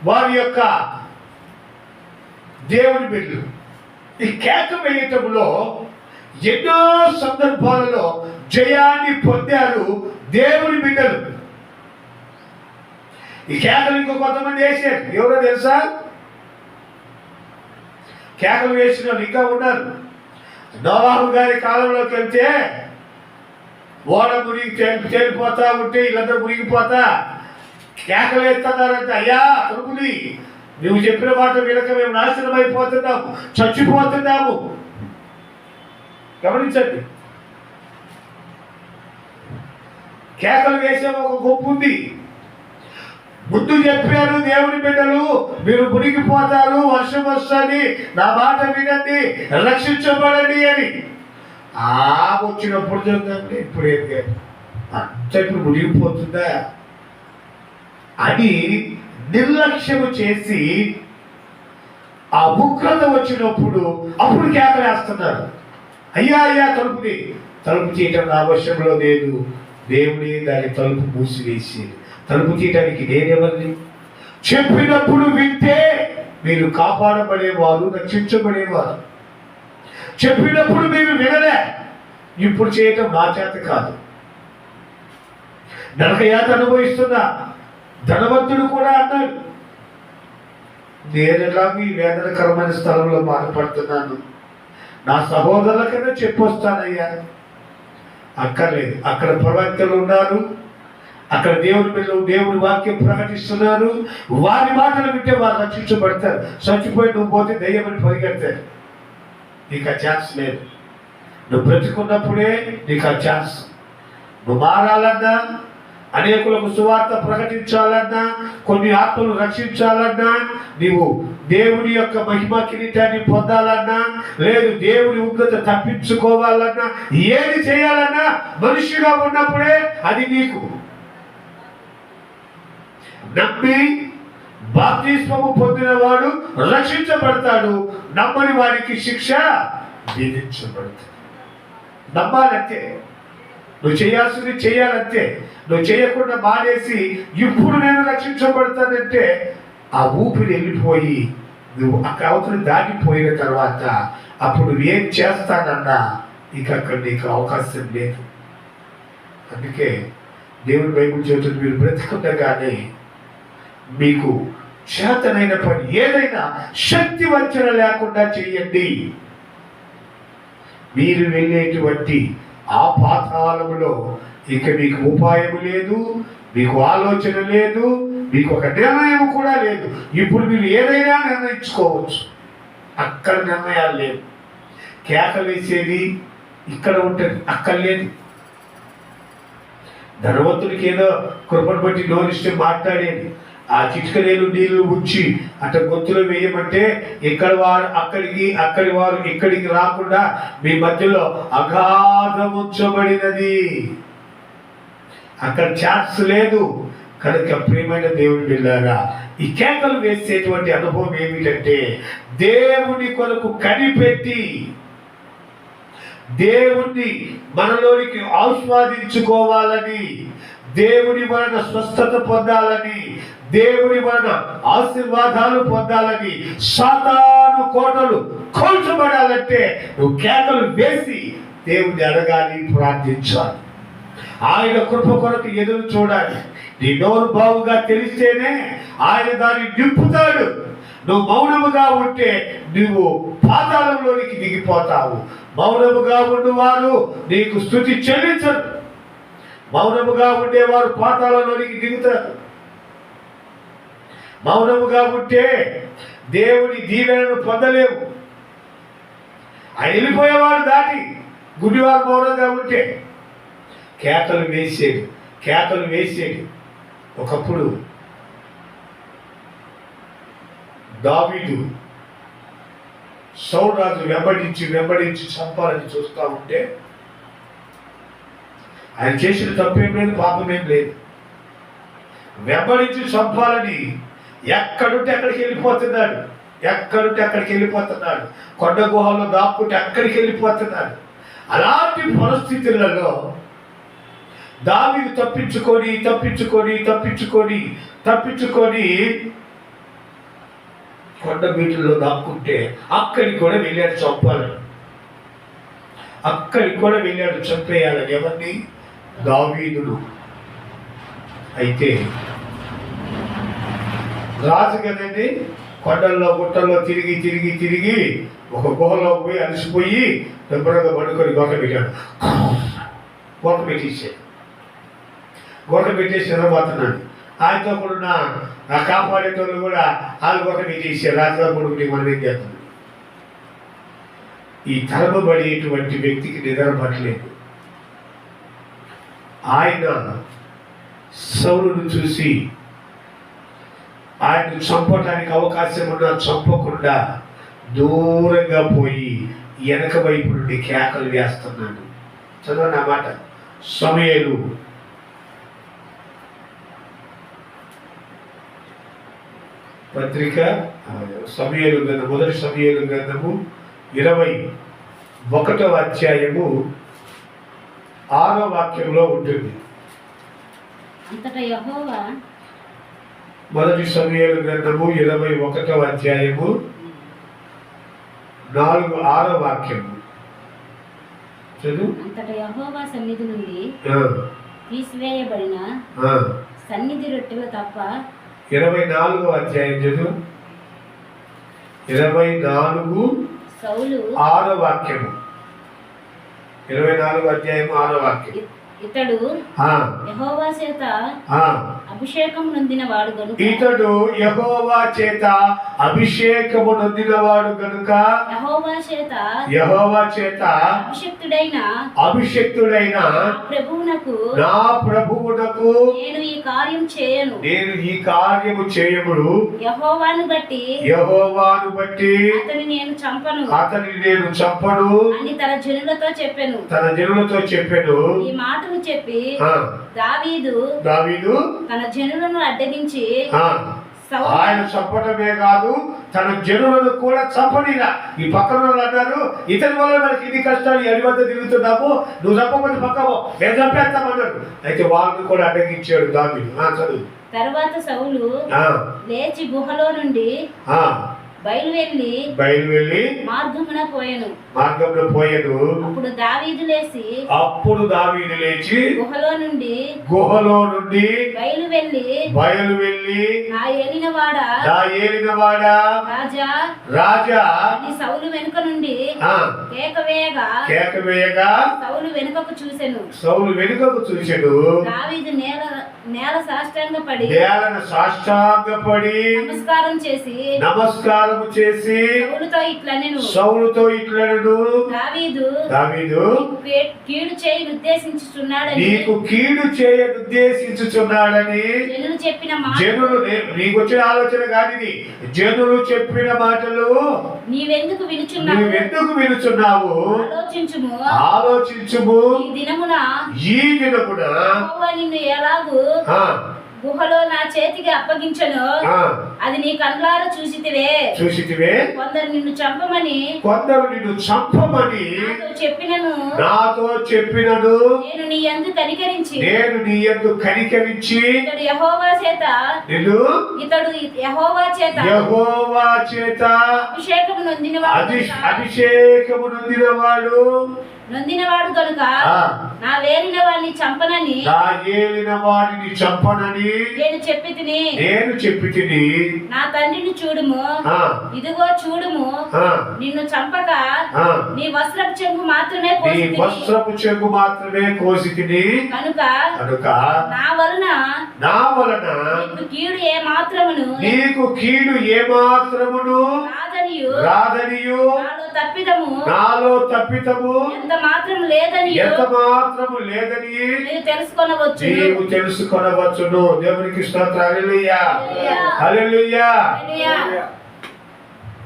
వారి యొక్క దేవుని బిడ్డలు. ఈ కేక వేయటంలో ఎన్నో సందర్భాలలో జయాన్ని పొందారు దేవుని బిడ్డలు. ఈ కేకలు ఇంకో కొంతమంది వేసారు. ఎవరో తెలుసా? కేకలు వేసిన వాళ్ళు ఇంకా ఉన్నారు. నోవాహు గారి కాలంలోకి వెళ్తే ఓడ మునిగి తేలిపోతా ఉంటే వీళ్ళందరూ మునిగిపోతా కేకలు వేస్తున్నారంటే, అయ్యా తలుపుని, నువ్వు చెప్పిన మాట వినక మేము నాశనం అయిపోతున్నాము, చచ్చిపోతున్నాము. గమనించండి, కేకలు వేసే ఒక గొప్ప ఉంది. ముందు చెప్పారు దేవుని బిడ్డలు, మీరు మునిగిపోతారు, వర్షం వస్తుంది, నా మాట వినండి, రక్షించబడండి అని. వచ్చినప్పుడు చూద్దాండి, ఇప్పుడు ఏం కాదు, అంత ఇప్పుడు మునిగిపోతుందా అని నిర్లక్ష్యము చేసి ఆ ఉగ్రత వచ్చినప్పుడు అప్పుడు కేకలేస్తున్నారు. అయ్యా అయ్యా తలుపు తీయటం నా అవసరంలో లేదు, దేవుడే దాని తలుపు మూసివేసి తలుపు తీయటానికి నేనెవరిని? చెప్పినప్పుడు వింటే మీరు కాపాడబడేవారు, రక్షించబడేవారు. చెప్పినప్పుడు మీరు వినలే, ఇప్పుడు చేయటం నా చేత కాదు. నరకయాత అనుభవిస్తున్నా ధనవంతుడు కూడా అన్నాడు, నేను ఎలాగో ఈ వేదనకరమైన స్థలంలో బాధపడుతున్నాను, నా సహోదరుల కన్నా చెప్పొస్తానయ్యా. అక్కర్లేదు, అక్కడ ప్రవక్తలు ఉన్నారు, అక్కడ దేవుని పిల్లలు దేవుని వాక్యం ప్రకటిస్తున్నారు. వారి మాటలు వింటే వారు రక్షించబడతారు. చచ్చిపోయి నువ్వు పోతే దయ్యమని పరిగెడతారు. నీకు ఆ ఛాన్స్ లేదు. నువ్వు బ్రతుకున్నప్పుడే నీకు ఆ ఛాన్స్. నువ్వు మారాలన్నా, అనేకులకు సువార్త ప్రకటించాలన్నా, కొన్ని ఆత్మలు రక్షించాలన్నా, నీవు దేవుని యొక్క మహిమ కిరీటాన్ని పొందాలన్నా, లేదు దేవుని ఉగ్రత తప్పించుకోవాలన్నా, ఏది చేయాలన్నా మనిషిగా ఉన్నప్పుడే అది నీకు. నమ్మి బాప్తిస్మము పొందిన వాడు రక్షించబడతాడు, నమ్మని వాడికి శిక్ష విధించబడుతుంది. నమ్మాలంతే, నువ్వు చేయాల్సింది చేయాలంతే. నువ్వు చేయకుండా మానేసి ఇప్పుడు నేను రక్షించబడతానంటే ఆ ఊపిరి వెళ్ళిపోయి నువ్వు అక్కడ అవతల దాటిపోయిన తర్వాత అప్పుడు ఏం చేస్తానన్నా ఇక అక్కడ నీకు అవకాశం లేదు. అందుకే దేవుని బైబిల్ చెబుతుంది, మీరు బ్రతుకుండగానే మీకు చేతనైన పని ఏదైనా శక్తి వంచన లేకుండా చేయండి. మీరు వెళ్ళేటువంటి ఆ పాతాళములో ఇక మీకు ఉపాయము లేదు, మీకు ఆలోచన లేదు, మీకు ఒక నిర్ణయం కూడా లేదు. ఇప్పుడు మీరు ఏదైనా నిర్ణయించుకోవచ్చు, అక్కడ నిర్ణయాలు లేవు. కేక వేసేది ఇక్కడ ఉంటుంది, అక్కడ లేదు. ధనవంతుడికి ఏదో కృపను బట్టి నోరిస్తే మాట్లాడేది, ఆ చిట్కలేలు నీళ్లు ఉంచి అట్లా గొంతులో వేయమంటే ఇక్కడ వారు అక్కడికి, అక్కడి వారు ఇక్కడికి రాకుండా మీ మధ్యలో అగాధం ఉంచబడినది. అక్కడ ఛాన్స్ లేదు. కనుక ప్రియమైన దేవుని బిడ్డలారా, ఈ కేకలు వేసేటువంటి అనుభవం ఏమిటంటే దేవుని కొరకు కనిపెట్టి దేవుణ్ణి మనలోనికి ఆస్వాదించుకోవాలని, దేవుని వలన స్వస్థత పొందాలని, దేవుని వలన ఆశీర్వాదాలు పొందాలని, సాతాను కోటలు కూల్చబడాలంటే నువ్వు కేకలు వేసి దేవుని అడగాలి, ప్రార్థించాలి. ఆయన కృప కొరకు ఎదురు చూడాలి. నీ నోరు బావుగా తెలిస్తేనే ఆయన దాన్ని నింపుతాడు. నువ్వు మౌనముగా ఉంటే నువ్వు పాతాళంలోనికి దిగిపోతావు. మౌనముగా ఉండేవారు నీకు స్తుతి చెల్లించరు. మౌనముగా ఉండేవారు పాతాళంలోనికి దిగుతారు. మౌనముగా ఉంటే దేవుని దీవెనను పొందలేవు. ఆయన వెళ్ళిపోయేవాడు దాటి గుడివారు మౌనంగా ఉంటే కేకలు వేసేది. ఒకప్పుడు దావీదు సౌలు రాజు వెంబడించి చంపాలని చూస్తూ ఉంటే ఆయన చేసిన తప్పేం లేదు, పాపమేం లేదు. వెంబడించి చంపాలని ఎక్కడుంటే అక్కడికి వెళ్ళిపోతున్నాడు. కొండ గుహల్లో దాక్కుంటే అక్కడికి వెళ్ళిపోతున్నాడు. అలాంటి పరిస్థితులలో దావీదు తప్పించుకొని కొండ బీటుల్లో దాక్కుంటే అక్కడికి కూడా వెళ్ళాడు చంపాలని. చంపేయాలని ఎవరిని? దావీదును. అయితే రాజు కదండి, కొండల్లో గుట్టల్లో తిరిగి ఒక గుహలో పోయి అలసిపోయి దెబ్బగా పడుకొని గోట పెట్టేసి నిలబోతున్నాడు. ఆయనతో కూడా నా కాపాడేటోళ్ళు కూడా వాళ్ళు గోట పెట్టేసారు. రాజుగారు కొడుకుని మనం ఏం చేస్తున్నాం? ఈ తరమబడేటువంటి వ్యక్తికి నిద్ర పట్టలేదు. ఆయన సౌలును చూసి ఆయనను చంపడానికి అవకాశం ఉన్నా చంపకుండా దూరంగా పోయి వెనక వైపు నుండి కేకలు వేస్తున్నాడు. చదవండి ఆ మాట. సమూయేలు పత్రిక, మొదటి సమూయేలు గ్రంథము 21వ అధ్యాయము 6వ వాక్యంలో ఉంటుంది. మొదటి సమూయేలు గ్రంథము 21వ అధ్యాయము 6వ వాక్యము చదువు. అంతటా యెహోవా సన్నిధి నుండి తీసివేయబడిన సన్నిధి రొట్టెలు తప్ప 24వ అధ్యాయం చదువు. 24 సౌలు 6వ వాక్యము. 24వ అధ్యాయం 6వ వాక్యం. ఇతడు యెహోవా చేత అభిషేకం నొందినవాడు గనుక యెహోవా చేత యెహోవా చేత అభిషేక్తుడైన నా ప్రభువునకు నేను ఈ కార్యం చేయను యెహోవాను బట్టి అతని నేను చంపను అని తన జనులతో చెప్పెను. ఈ మాటలు చెప్పి దావీదు తన జనులను అడ్డగించి ఆయన చంపటమే కాదు తన జనులను కూడా చంపనిలా. ఈ పక్కన వాళ్ళు అన్నారు, ఇతని వల్ల మనకి ఇది కష్టాలు, ఎడి వద్ద తిరుగుతున్నాము, నువ్వు చంపమని పక్కమో నేను చంపేస్తామన్నాడు. అయితే వాళ్ళని కూడా అడ్డగించాడు దావీదు. చదువు. తర్వాత సౌలు లేచి గుహలో నుండి బయలువెళ్ళి మార్గమున పోయెను. అప్పుడు దావీదు లేచి గుహలో నుండి బయలువెళ్ళి నా ఏలినవాడా రాజా అని సౌలు వెనుక నుండి కేకవేయగా సౌలు వెనుకకు చూసెను. దావీదు నేల సాష్టాంగపడి నమస్కారం చేసి సౌలుతో ఇట్లనెను, దావీదు నీకు కీడు చేయనుద్దేశించుచున్నాడని జనులు నీకు వచ్చిన ఆలోచన కాదు, జనులు చెప్పిన మాటలు నీవెందుకు వినుచున్నావు? ఆలోచించుము. ఈ దినమున గుహలో నా చేతికి అప్పగించను, ఆ, అది నీ కళ్ళారా చూసితివే. కొందరు నిన్ను చంపమని నాతో చెప్పినను నేను నీ యందు కనికరించి ఇతడు యెహోవా చేత అభిషేకము నొందినవాడు కనుక నా ఏలిన వాడిని చంపనని నేను చెప్పి తిని నా తండ్రిని చూడుము, ఇదిగో చూడుము, నిన్ను చంపక నీ వస్త్రపు చెంగు మాత్రమే కోసితిని కనుక నా వలన నీకు కీడు ఏ మాత్రమును రాదనియు నాలో తప్పిదము ఎంత మాత్రము లేదని నీవు తెలుసుకొనవచ్చును. దేవునికి స్తోత్రం. హల్లెలూయా, హల్లెలూయా.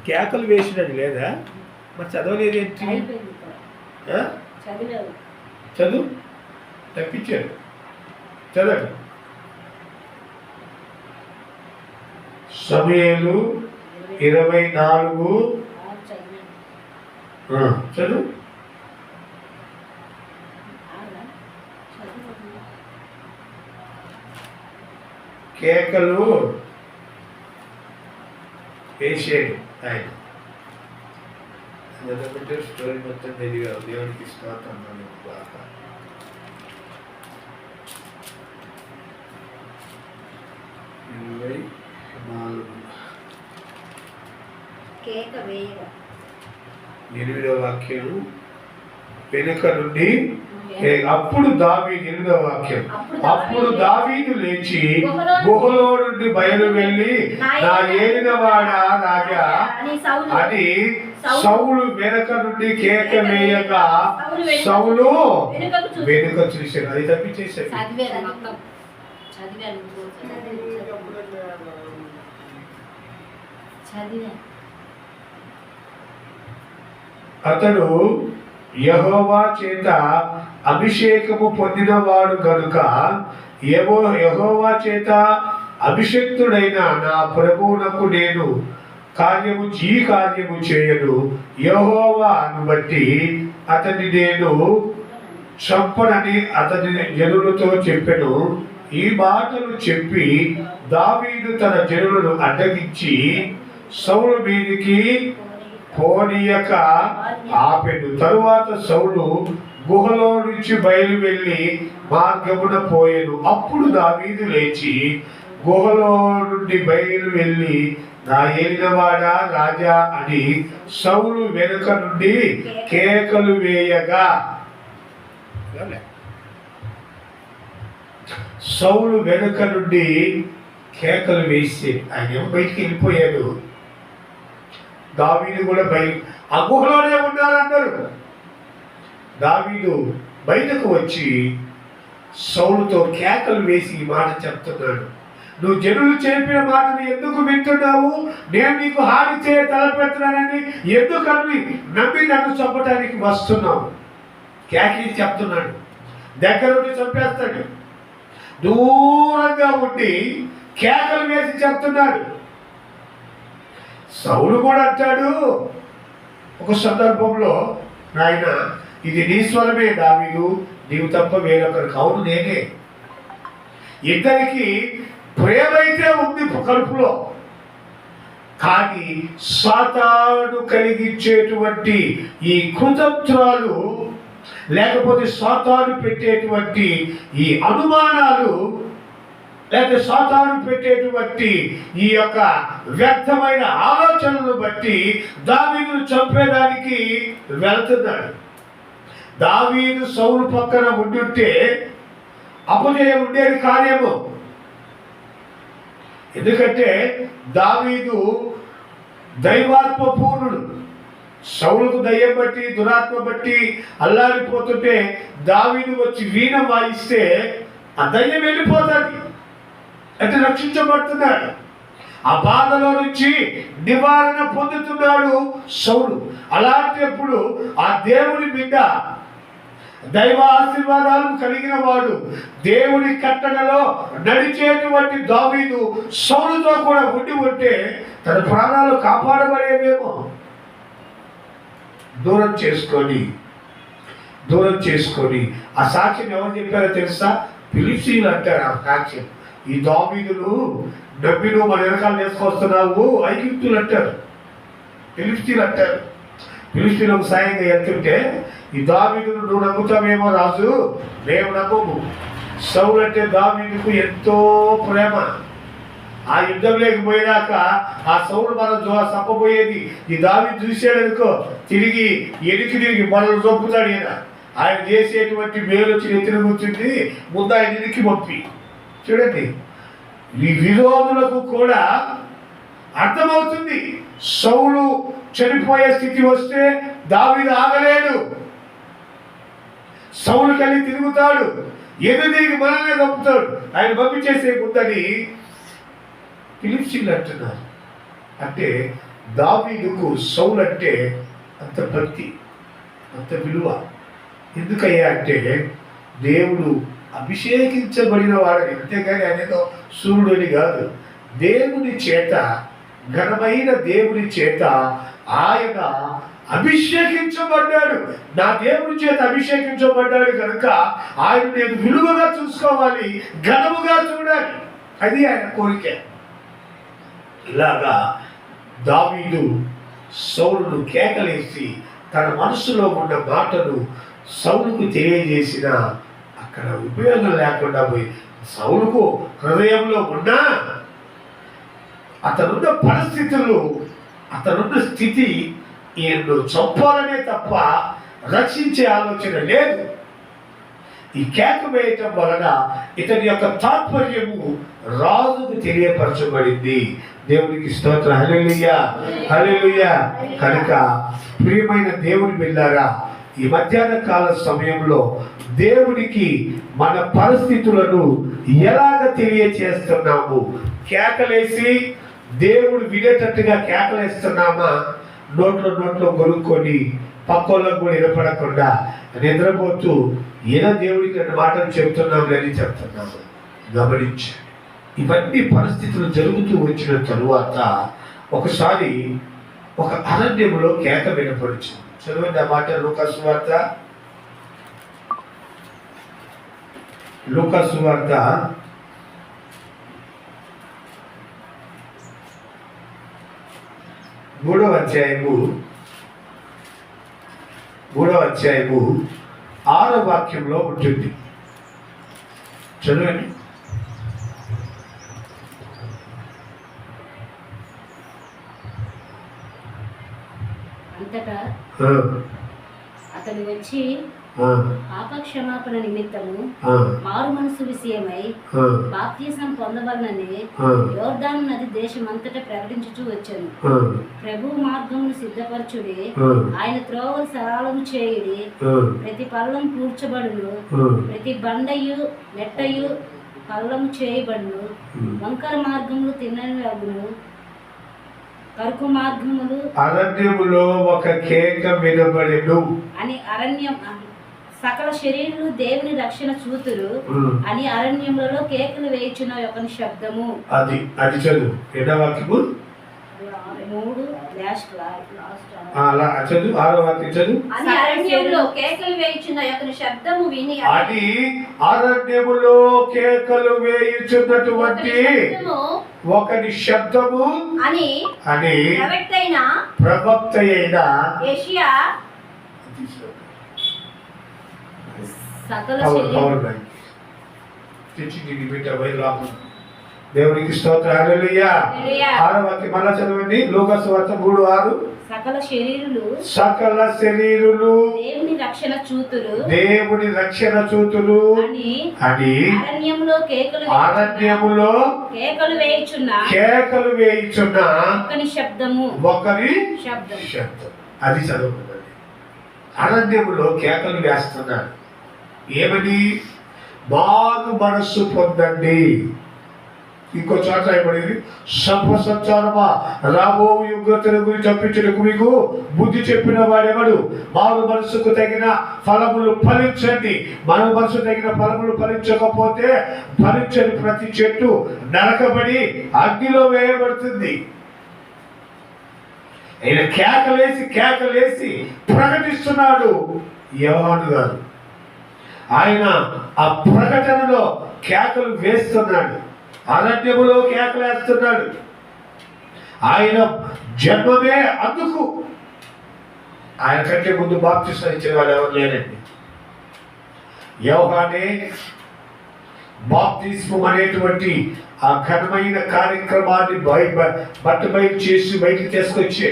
కేకలు వేసినది లేదా? మరి చదవలేదు ఏంటి? చదువు తప్పించారు. చదవండి. సమూయేలు 24 చదువు. కేకలు వేసేది ఆయన. స్టోరీ మొత్తం తెలియదు. దేవునికి స్తోత్రం. ఎనిమిదవ వాక్యం వెనుక నుండి అప్పుడు దావీదు, 8వ వాక్యం, అప్పుడు దావీదు లేచి గుహలో నుండి బయలు వెళ్ళి నా ఏలినవాడా రాజా అని సౌలు వెనుక నుండి కేక వేయగా సౌలు వెనుక చూశాడు. అది తప్పించేశాడు. అతడు యెహోవా చేత అభిషేకము పొందినవాడు గనుక యెహోవా చేత అభిషిక్తుడైన నా ప్రభువునకు నేను ఈ కార్యము చేయను. యెహోవాను బట్టి అతన్ని నేను చంపనని అతని జనులతో చెప్పెను. ఈ మాటలు చెప్పి దావీదు తన జనులను అడ్డగించి సౌలు మీదికి పోనీయక ఆపెను. తరువాత సౌలు గుహలో నుంచి బయలు వెళ్ళి మార్గమున పోయెను. అప్పుడు దావీదు లేచి గుహలో నుండి బయలు వెళ్ళి నా ఏలినవాడా రాజా అని సౌలు వెనుక నుండి కేకలు వేయగా సౌలు వెనుక నుండి కేకలు వేసి ఆయన బయటికి వెళ్ళిపోయాడు. దావీదు కూడా ఆ గుహలోనే ఉన్నారు అందరూ. దావీదు బయటకు వచ్చి సౌలుతో కేకలు వేసి ఈ మాట చెప్తున్నాడు. నువ్వు జనులు చెప్పిన మాటను ఎందుకు వింటున్నావు? నేను నీకు హాని చేయ తలపెడుతున్నానని ఎందుకని నమ్మి నన్ను చంపడానికి వస్తున్నావు? కేకలు చెప్తున్నాడు. దగ్గర ఉండి చంపేస్తాడు. దూరంగా ఉండి కేకలు వేసి చెప్తున్నాడు. సౌలు కూడా అంటాడు ఒక సందర్భంలో, నాయన ఇది నీ స్వరమే దావీదు, నీవు తప్ప వేరొకరు. అవును నేనే. ఇద్దరికి ప్రేమైతే ఉంది కడుపులో, కానీ సాతాను కలిగించేటువంటి ఈ కుతంత్రాలు లేకపోతే సాతాను పెట్టేటువంటి ఈ అనుమానాలు లేకపోతే సాతాను పెట్టేటువంటి ఈ యొక్క వ్యర్థమైన ఆలోచనలను బట్టి దావీదును చంపేదానికి వెళ్తున్నాడు. దావీదు సౌలు పక్కన ఉండుంటే అపజయం ఉండేది కార్యము. ఎందుకంటే దావీదు దైవాత్మ పూర్ణుడు. సౌలుకు దయ్యం బట్టి దురాత్మ బట్టి అల్లాడిపోతుంటే దావీదు వచ్చి వీణ వాయిస్తే ఆ దయ్యం వెళ్ళిపోతుంది, అంటే రక్షించబడుతున్నాడు. ఆ బాధలో నుంచి నివారణ పొందుతున్నాడు సౌలు. అలాంటప్పుడు ఆ దేవుని బిడ్డ దైవ ఆశీర్వాదాలు కలిగిన వాడు, దేవుని కట్టడలో నడిచేటువంటి దావీదు సౌలుతో కూడా ఉండి ఉంటే తన ప్రాణాలు కాపాడబడేవేమో. దూరం చేసుకొని ఆ సాక్ష్యం ఎవరు చెప్పారో తెలుసా? ఫిలిష్తీయులు అంటారు ఆ సాక్ష్యం. ఈ దావీదును నమ్మి నువ్వు మన వెనకాల వేసుకొస్తున్నావు ఐగుప్తులు అంటారు, ఫిలిష్తీయులు అంటారు. ఫిలిష్తీయులకు సాయంగా వెళ్తుంటే ఈ దావీదును నువ్వు నమ్ముతావేమో రాజు, మేము నమ్మము. సౌలు అంటే దావీదుకు ఎంతో ప్రేమ. ఆ యుద్ధం లేకపోయినాక ఆ సౌలు మనం చంపబోయేది ఈ దావీదు చూసాడనుకో, తిరిగి మనల్ని చంపుతాడు. ఆయన చేసేటువంటి మేలు వచ్చి ఎత్తున కూర్చుంది, ముందు ఆయన ఎనికి పంపి. చూడండి, ఈ విరోధులకు కూడా అర్థమవుతుంది. సౌలు చనిపోయే స్థితి వస్తే దావీదు ఆగలేడు, సౌలు కలిగి తిరుగుతాడు, ఎదురు మనల్నే చంపుతాడు, ఆయన పంపించేసే ముందని ఫిలిష్తీయులు అంటున్నారు. అంటే దావీదుకు సౌలు అంటే అంత భక్తి, అంత విలువ. ఎందుకయ్యా అంటే దేవుడు అభిషేకించబడిన వాడని, అంతేగాని అనేదో సూర్యుడని కాదు. దేవుని చేత, ఘనమైన దేవుని చేత ఆయన అభిషేకించబడ్డాడు. నా దేవుని చేత అభిషేకించబడ్డాడు కనుక ఆయన నేను విలువగా చూసుకోవాలి, ఘనముగా చూడాలి. అది ఆయన కోరిక. ఇలాగా దావీదు సౌలును కేకలేసి తన మనసులో ఉన్న మాటను సౌలుకు తెలియజేసిన అక్కడ ఉపయోగం లేకుండా పోయి, సౌలుకు హృదయంలో ఉన్నా అతనున్న పరిస్థితులు, అతనున్న స్థితి ఈయన్ను చంపాలనే తప్ప రక్షించే ఆలోచన లేదు. ఈ కేక వేయటం వలన ఇతని యొక్క తాత్పర్యము రాజుకు తెలియపరచబడింది. దేవునికి స్తోత్రం. హల్లెలూయా, హల్లెలూయా. కనుక ప్రియమైన దేవుని బిడ్డలారా, ఈ మధ్యాహ్న కాల సమయంలో దేవునికి మన పరిస్థితులను ఎలాగ తెలియచేస్తున్నాము? కేకలేసి దేవుడు వినేటట్టుగా కేకలేస్తున్నామా? నోట్లో గొనుక్కొని పక్కోళ్ళకు కూడా వినపడకుండా నిద్రపోతూ ఏదో దేవుడికి రెండు మాటలు చెప్తున్నాము అని చెప్తున్నాము. గమనించండి, ఇవన్నీ పరిస్థితులు జరుగుతూ వచ్చిన తరువాత ఒకసారి ఒక అరణ్యంలో కేక వినపడుచుంది. చదవండి ఆ మాట. లూకాసు వార్త 3వ అధ్యాయము 6వ వాక్యంలో ఉంటుంది. చదవండి. అంతటా అతను వచ్చి పాపక్షమాపణ నిమిత్తము మారు మనసు విషయమై బాప్తిసం పొందవలనని యోర్దాను నది దేశమంతటా ప్రకటించుచూ వచ్చాను. ప్రభు మార్గమును సిద్ధపరచుడి, ఆయన త్రోవలు సరళము చేయుడి, ప్రతి పల్లం కూర్చబడును, ప్రతి బండయు మెట్టయు పల్లము చేయబడును, వంకర మార్గములు తిన్నవి అగును, కరుకు మార్గములు. అరణ్యములో ఒక కేక వినబడెను అని అరణ్యం సకల శరీరులు దేవుని రక్షణ చూతురు అని అరణ్యములలో కేకలు వేయుచున్న ఒక శబ్దము. అది చదువు. ఎన్నో వాక్యము? 3 లాస్ట్ చదువు. 6వ వాక్యం చదువు. అని అరణ్యములో కేకలు వేయుచున్న ఒక శబ్దము విని, అది అరణ్యములో కేకలు వేయుచున్నటువంటి ఒకని శబ్దము అని ప్రవక్త అయిన యెషయా సకల దేవునికి స్తోత్రం. హల్లెలూయా. 6వ వాక్యం మళ్ళా చదవండి. లూకాసు వార్త 3:6. సకల శరీరులు దేవుని రక్షణ చూతురు అని అరణ్యములో కేకలు వేయుచున్న ఒకని శబ్దము. అది చదువుకుందండి. అరణ్యములో కేకలు వేస్తున్నారు. ఏమని? మారు మనస్సు పొందండి, ఇంకో చోట రాయబడింది, సర్వసంచారమా రాబో యుగతుల గురించి తప్పించడానికి మీకు బుద్ధి చెప్పిన వాడెవడు? మారు మనసుకు తగిన ఫలములు ఫలించండి. మారు మనసు తగిన ఫలములు ఫలించకపోతే ఫలించని ప్రతి చెట్టు నరకబడి అగ్నిలో వేయబడుతుంది. ఆయన కేకలేసి ప్రకటిస్తున్నాడు యోహాను గారు. ఆయన ఆ ప్రకటనలో కేకలు వేస్తున్నాడు, అరణ్యములో కేకలేస్తున్నాడు. ఆయన జన్మమే అందుకు. ఆయన కంటే ముందు బాప్తిస్మం ఇచ్చిన వాళ్ళు ఎవరు లేరండి. యోహానే బాప్తిస్మం అనేటువంటి ఆ ఘనమైన కార్యక్రమాన్ని బయట చేసి బయటికి తీసుకొచ్చే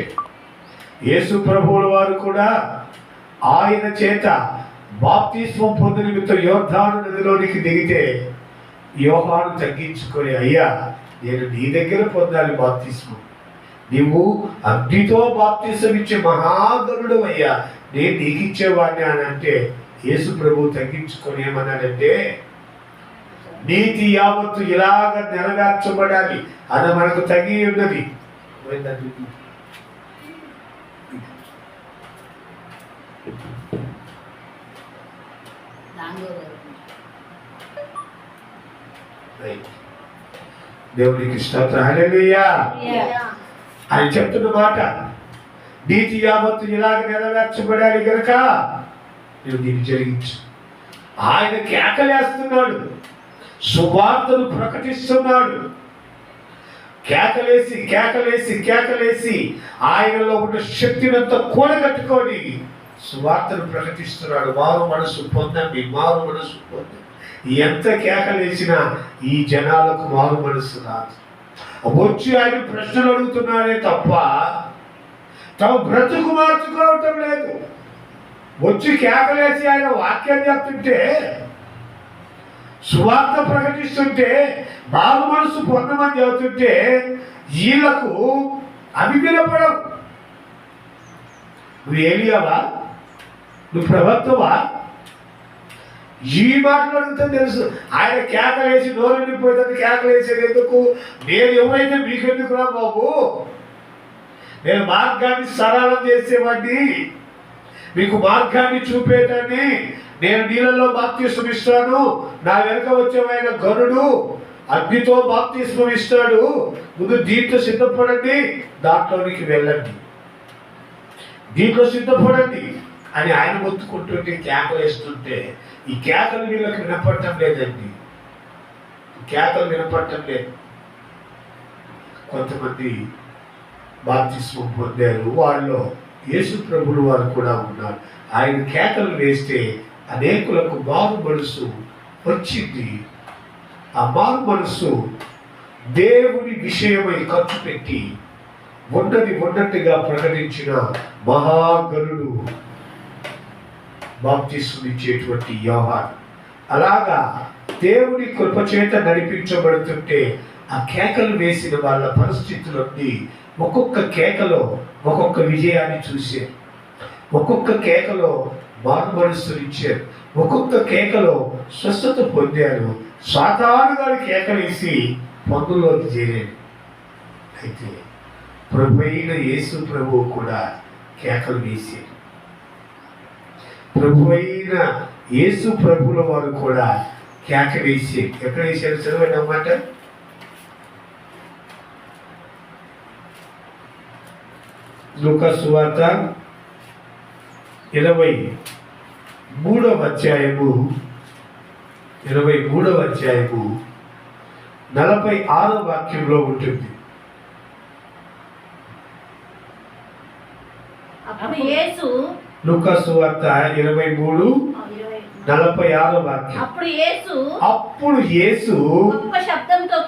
యేసు ప్రభువుల వారు కూడా ఆయన చేత బాప్తిస్మం పొందిన నిమిత్తం యోర్దాను నదిలోనికి దిగితే యోహాను తగ్గించుకొని, అయ్యా నేను నీ దగ్గర పొందాలి బాప్తిస్మం, నీవు అగ్నితో బాప్తిస్మం ఇచ్చే మహాగరుడు అయ్యా, నేను నీకు ఇచ్చేవాడిని అని అంటే యేసు ప్రభు తగ్గించుకొని ఏమన్నాడంటే, నీతి యావత్తు ఇలాగ నెరవేర్చబడాలి అని మనకు తగి ఉన్నది. దేవునికి స్తోత్రం, హల్లెలూయా. ఆయన చెప్తున్న మాట, నీతి యావత్తు ఇలాగ నెరవేర్చబడాలి కనుక నువ్వు దీన్ని జరిగించు. ఆయన కేకలేస్తున్నాడు, సువార్తను ప్రకటిస్తున్నాడు. కేకలేసి ఆయనలో ఉన్న శక్తినంతా కూడగట్టుకొని సువార్తను ప్రకటిస్తున్నాడు. మారు మనసు పొందండి. ఎంత కేకలేసినా ఈ జనాలకు మారు మనసు రాదు. వచ్చి ఆయన ప్రశ్నలు అడుగుతున్నాడే తప్ప తమ బ్రతుకు మార్చుకోవటం లేదు. వచ్చి కేకలేసి ఆయన వాక్యం చెప్తుంటే, సువార్త ప్రకటిస్తుంటే, మారు మనసు పొందమని చెబుతుంటే వీళ్ళకు అవి వినపడవు. నువ్వు ఏలియావా? నువ్వు ప్రవక్తవా? ఈ మాటలు అడుగుతుంది తెలుసు. ఆయన కేకలేసి నోరు నిండిపోతుంది. కేకలేసేది ఎందుకు? నేను ఎవరైతే మీకెందుకు రా బాబు, నేను మార్గాన్ని సరళం చేసేవాడిని, మీకు మార్గాన్ని చూపేటాన్ని. నేను నీళ్ళలో బాప్తిస్మం ఇస్తాను, నా వెనుక వచ్చేవాయన గరుడు అగ్నితో బాప్తిస్మం ఇస్తాడు, ముందు దీంట్లో సిద్ధపడండి, దాంట్లోనికి వెళ్ళండి, దీంట్లో సిద్ధపడండి అని ఆయన మొత్తుకుంటుంటే, కేకలు వేస్తుంటే ఈ కేకలు వీళ్ళకి వినపడటం లేదండి. కేకలు వినపడటం లేదు. కొంతమంది బాప్తిస్మం పొందారు, వాళ్ళు యేసు ప్రభువుల వారు కూడా ఉన్నారు. ఆయన కేకలు వేస్తే అనేకులకు మారు మనసు వచ్చింది. ఆ మారు మనసు దేవుని విషయమై ఖర్చు పెట్టి ఉన్నట్టుగా ప్రకటించిన మహాగరుడు బాప్తిస్మం ఇచ్చేటువంటి యోహాను. అలాగా దేవుని కృపచేత నడిపించబడుతుంటే ఆ కేకలు వేసిన వాళ్ళ పరిస్థితులన్నీ ఒక్కొక్క కేకలో ఒక్కొక్క విజయాన్ని చూశారు, ఒక్కొక్క కేకలో మారు మనస్సులు ఇచ్చారు, ఒక్కొక్క కేకలో స్వస్థత పొందారు. సాధారణంగా కేకలేసి పొందులోకి చేరారు. అయితే ప్రభు అయిన యేసు ప్రభువు కూడా కేకలు వేశారు. ప్రభు అయిన యేసు ప్రభుల వారు కూడా కేక వేశారు. ఎక్కడ వేశారు చదవండి అన్నమాట. లూకా సువార్త 23వ అధ్యాయము 46వ వాక్యంలో ఉంటుంది. అప్పుడు యేసు, లూకా సువార్త 23:46 వాక్యం. అప్పుడు యేసు గొప్ప శబ్దంతో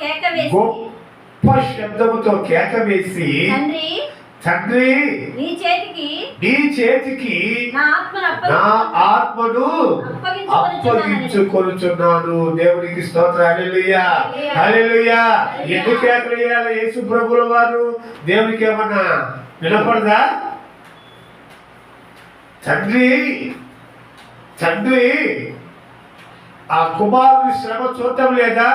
కేక వేసి తండ్రి, నీ చేతికి నా ఆత్మను అప్పగించుకొనుచున్నాను. దేవునికి స్తోత్రం, హల్లెలూయా, హల్లెలూయా. ఎందుకు కేకలు వేయాలి యేసు ప్రభువుల వారు? దేవునికి ఏమన్నా వినపడదా? తండ్రి ఆ కుమారుని శ్రమ చూడటం లేదా?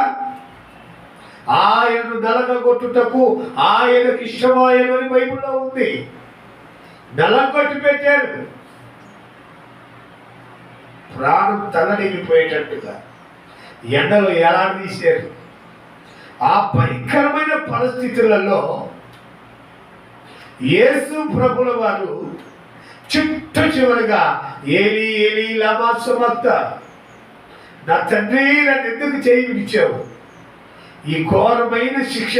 ఆయనను నలగగొట్టుటకు ఆయనకు ఇష్టమాయను అని బైబిల్లో ఉంది. నలగొట్టి పెట్టారు, ప్రాణం తల్లడిగిపోయేటట్టుగా ఎండలో ఎలాడదీశారు. ఆ భయంకరమైన పరిస్థితులలో యేసు ప్రభుల వారు చివరిగా ఏలీ ఏలీ లమా సబక్తానీ, నా తండ్రి నన్ను ఎందుకు చేయి విడిచావు? ఈ ఘోరమైన శిక్ష,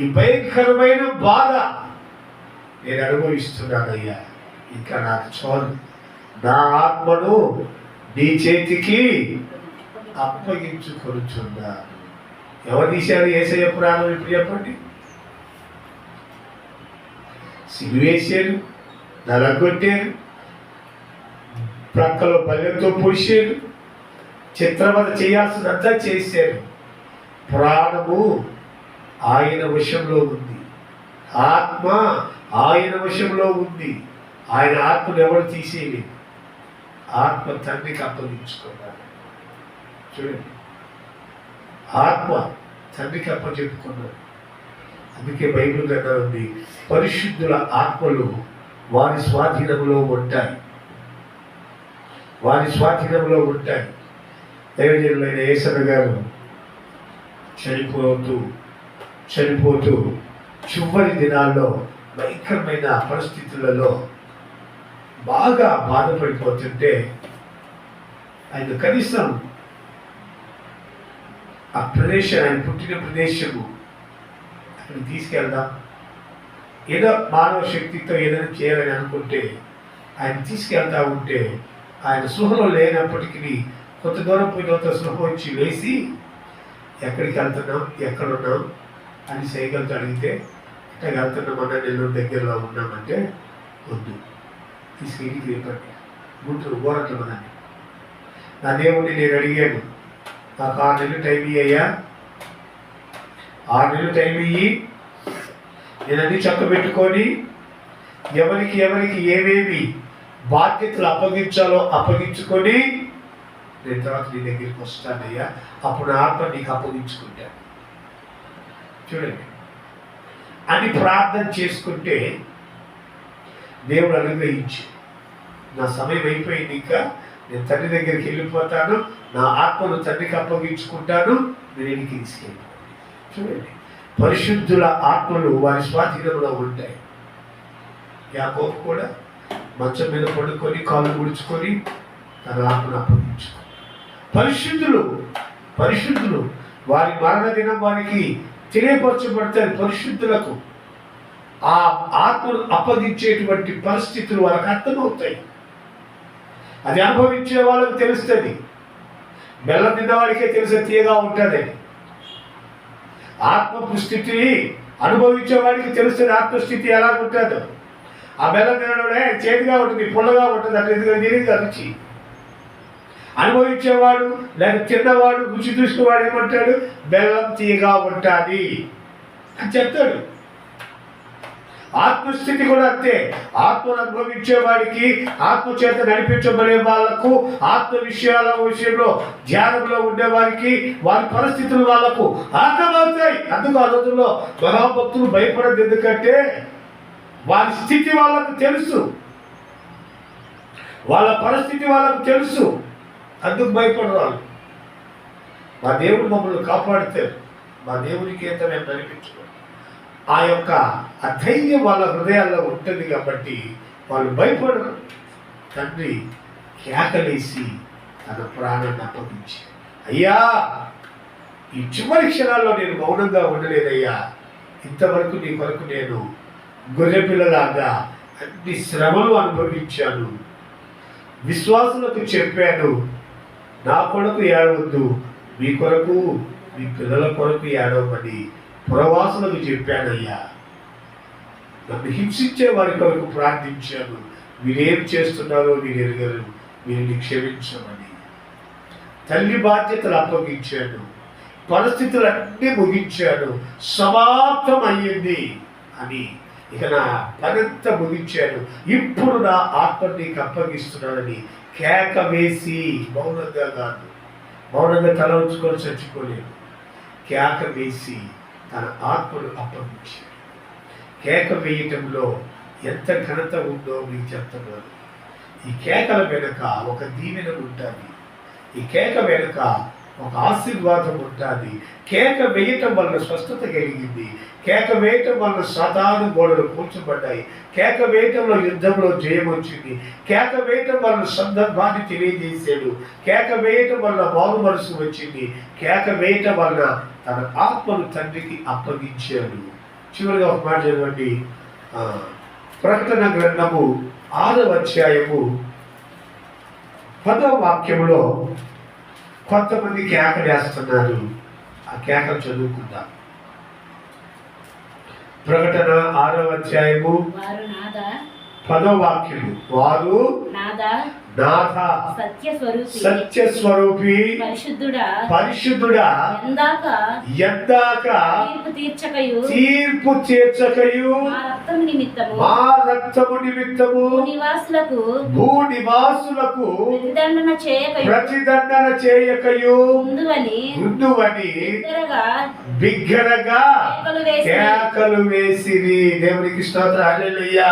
ఈ భయంకరమైన బాధ నేను అనుభవిస్తున్నానయ్యా, ఇంకా నాకు చాలు, నా ఆత్మను నీ చేతికి అప్పగించుకొనుచున్నాను. ఎవరు తీశారు యేసయ్య ప్రాణం? ఇప్పుడు చెప్పండి. సిలువేశారు, నలగొట్టారు, ప్రక్కలో బల్లెంతో పొడిచారు, చిత్రవద చేయాల్సినంతా చేశారు. ప్రాణము ఆయన వశంలో ఉంది, ఆత్మ ఆయన వశంలో ఉంది. ఆయన ఆత్మను ఎవరు తీసేయలేదు, ఆత్మ తండ్రికి అప్పగించుకున్నాడు. చూడండి, ఆత్మ తండ్రికి అప్పచెప్పుకున్నాడు. అందుకే బైబిల్ దగ్గర ఉంది, పరిశుద్ధుల ఆత్మలు వారి స్వాధీనంలో ఉంటాయి, వారి స్వాధీనంలో ఉంటాయి. దైవజనులైన యేసన్న గారు చనిపోతూ చివరి దినాల్లో భయంకరమైన పరిస్థితులలో బాగా బాధపడిపోతుంటే ఆయన కనీసం ఆ ప్రదేశం, ఆయన పుట్టిన ప్రదేశము అక్కడికి తీసుకెళ్దాం, ఏదో మానవ శక్తితో ఏదైనా చేయాలని అనుకుంటే ఆయన తీసుకెళ్తా ఉంటే ఆయన సృహలో లేనప్పటికీ కొంత దూరం పోయిన తర్వాత సృహ వచ్చి వేసి ఎక్కడికి వెళ్తున్నాం, ఎక్కడున్నాం అని సైకిల్తో అడిగితే ఇట్లా వెళ్తున్నామన్నా, నెల్లూరు దగ్గరలో ఉన్నామంటే వద్దు, తీసుకెళ్ళి రేపటి గుంటూరు గోరట్ల మనని. నా దేవుడిని నేను అడిగాను, నాకు 6 నెలలు టైం ఇయ్యా, 6 నెలలు టైం ఇయ్యి, నేను అన్ని చక్కబెట్టుకొని ఎవరికి ఏమేమి బాధ్యతలు అప్పగించాలో అప్పగించుకొని నేను తర్వాత నీ దగ్గరికి వస్తానయ్యా, అప్పుడు ఆత్మ నీకు అప్పగించుకుంటాను. చూడండి, అని ప్రార్థన చేసుకుంటే దేవుడు అనుగ్రహించి, నా సమయం అయిపోయింది, ఇంకా నేను తండ్రి దగ్గరికి వెళ్ళిపోతాను, నా ఆత్మను తండ్రికి అప్పగించుకుంటాను, నేను ఇంటికి తీసుకెళ్ళి. చూడండి, పరిశుద్ధుల ఆత్మలు వారి స్వాధీనంలో ఉంటాయి. యాకోబు కూడా మంచం మీద పడుకొని కాళ్ళు ముడుచుకొని తన ఆత్మను అప్పగించుకో. పరిశుద్ధులు వారి మరణ దినం వారికి తెలియపరచబడతారు. పరిశుద్ధులకు ఆ ఆత్మను అప్పగించేటువంటి పరిస్థితులు వాళ్ళకి అర్థమవుతాయి. అది అనుభవించే వాళ్ళకి తెలుస్తుంది. బెల్లం తిన్న వాడికే తెలిసే తీయగా ఉంటుంది. ఆత్మస్థితిని అనుభవించే వాడికి తెలుస్తుంది ఆత్మస్థితి ఎలా ఉంటుందో. ఆ బెల్లం తినడే చేతిగా ఉంటుంది, పుల్లగా ఉంటుంది, అట్లా ఎందుకు తెలియదు రుచి. అనుభవించేవాడు లేక తిన్నవాడు రుచి చూసుకునేవాడు ఏమంటాడు? బెల్లం తీయగా ఉంటుంది అని చెప్తాడు. ఆత్మస్థితి కూడా అంతే. ఆత్మను అనుభవించేవాడికి, ఆత్మ చేత నడిపించబడే వాళ్లకు, ఆత్మ విషయంలో ధ్యానంలో ఉండేవారికి వారి పరిస్థితులు వాళ్లకు అర్థమవుతాయి. అందుకు ఆ రోజుల్లో మహాభక్తులు భయపడదు, ఎందుకంటే వారి స్థితి వాళ్ళకు తెలుసు, వాళ్ళ పరిస్థితి వాళ్ళకు తెలుసు. అందుకు భయపడరాలు. మా దేవుడు మమ్మల్ని కాపాడితే మా దేవునికి ఎంత మేము నడిపించుకోవాలి. ఆ యొక్క అధైర్యం వాళ్ళ హృదయాల్లో ఉంటుంది కాబట్టి వాళ్ళు భయపడరు. తండ్రి కేకలేసి తన ప్రాణాన్ని అప్పగించి, అయ్యా ఈ చివరి క్షణాల్లో నేను మౌనంగా ఉండలేదయ్యా, ఇంతవరకు నీ కొరకు నేను గొర్రెపిల్లలాగా అన్ని శ్రమలు అనుభవించాను, విశ్వాసులకు చెప్పాను, నా కొరకు ఏడవద్దు, మీ కొరకు మీ పిల్లల కొరకు ఏడవమని పురవాసులకు చెప్పానయ్యా. నన్ను హింసించే వారి కొరకు ప్రార్థించాను, మీరేం చేస్తున్నారో మీరు ఎరగరు, వీరిని క్షమించమని. తల్లి బాధ్యతలు అప్పగించాను, పరిస్థితులన్నీ ముగించాను, సమాప్తం అయ్యింది అని ఇక నా పనంతా ముగించాను, ఇప్పుడు నా ఆత్మ నీకు అప్పగిస్తున్నానని కేక వేసి మౌనంగా కాదు, మౌనంగా తల ఉంచుకొని చచ్చిపోలేదు. కేక వేసి తన ఆత్మను అప్పగించాడు. కేక వేయటంలో ఎంత ఘనత ఉందో మీకు చెప్తున్నాను. ఈ కేకల వెనుక ఒక దీవెన ఉంటుంది. ఈ కేక వెనుక ఒక ఆశీర్వాదం ఉంటుంది. కేక వేయటం వల్ల స్వస్థత కలిగింది. కేక వేయటం వల్ల సాతాను గోడలు కూర్చోబడ్డాయి. కేక వేయటంలో యుద్ధంలో జయం వచ్చింది. కేక వేయటం వల్ల సందర్భాన్ని తెలియజేశాడు. కేక వేయటం వల్ల మారు మనసు వచ్చింది. కేక వేయటం వల్ల తన ఆత్మను తండ్రికి అప్పగించాడు. చివరిగా ఒక మాట చదవండి. ప్రకటన గ్రంథము 6వ అధ్యాయము 10వ వాక్యంలో కొంతమంది కేకలేస్తున్నారు. ఆ కేకలు చదువుకుందాం. ప్రకటన 6వ అధ్యాయము 10వ వాక్యము. వారు నాథ సత్యస్వరూపి పరిశుద్ధుడా ఎందాక తీర్పు తీర్చకయు మా రక్తము నిమిత్తము భూ నివాసులకు ప్రతిదండన చేయకయు ముందువని బిగ్గరగా కేకలు వేసిరి. దేవునికి స్తోత్రం. హల్లెలూయా,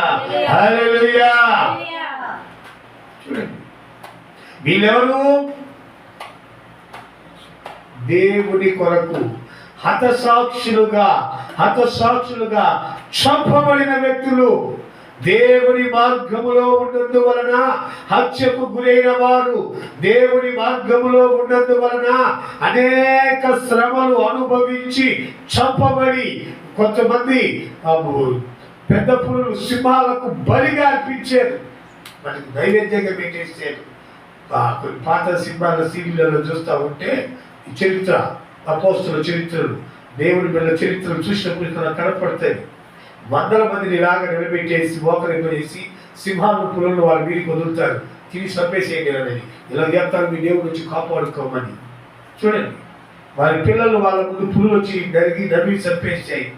హల్లెలూయా. చూడండి, వీళ్ళెవరు? దేవుని కొరకు హతసాక్షులుగా చంపబడిన వ్యక్తులు. దేవుని మార్గములో ఉన్నందువలన హత్యకు గురైన వారు, దేవుని మార్గములో ఉన్నందువలన అనేక శ్రమలు అనుభవించి చంపబడి, కొంతమంది పెద్ద పులులు సింహాలకు బలిగా అర్పించారు, మనకి నైవేద్యంగా పెట్టేసారు. కొన్ని పాత సింహాల సీరియల్లో చూస్తూ ఉంటే ఈ చరిత్ర, అపోస్తుల చరిత్రలు, దేవుని బిడ్డల చరిత్రలు చూసినప్పుడు ఇక్కడ కనపడతాయి. వందల మందిని ఇలాగ నిలబెట్టేసి మోకరింపజేసి సింహాలు పులులను వాళ్ళ మీదకి వదులుతారు, తిరిగి చంపేసేయండి అనేది. ఇలా చెప్తారు, మీ దేవుడు వచ్చి కాపాడుకోమని. చూడండి, వారి పిల్లలు వాళ్ళ ముందు పులులు వచ్చి నవ్వి చంపేసాయి.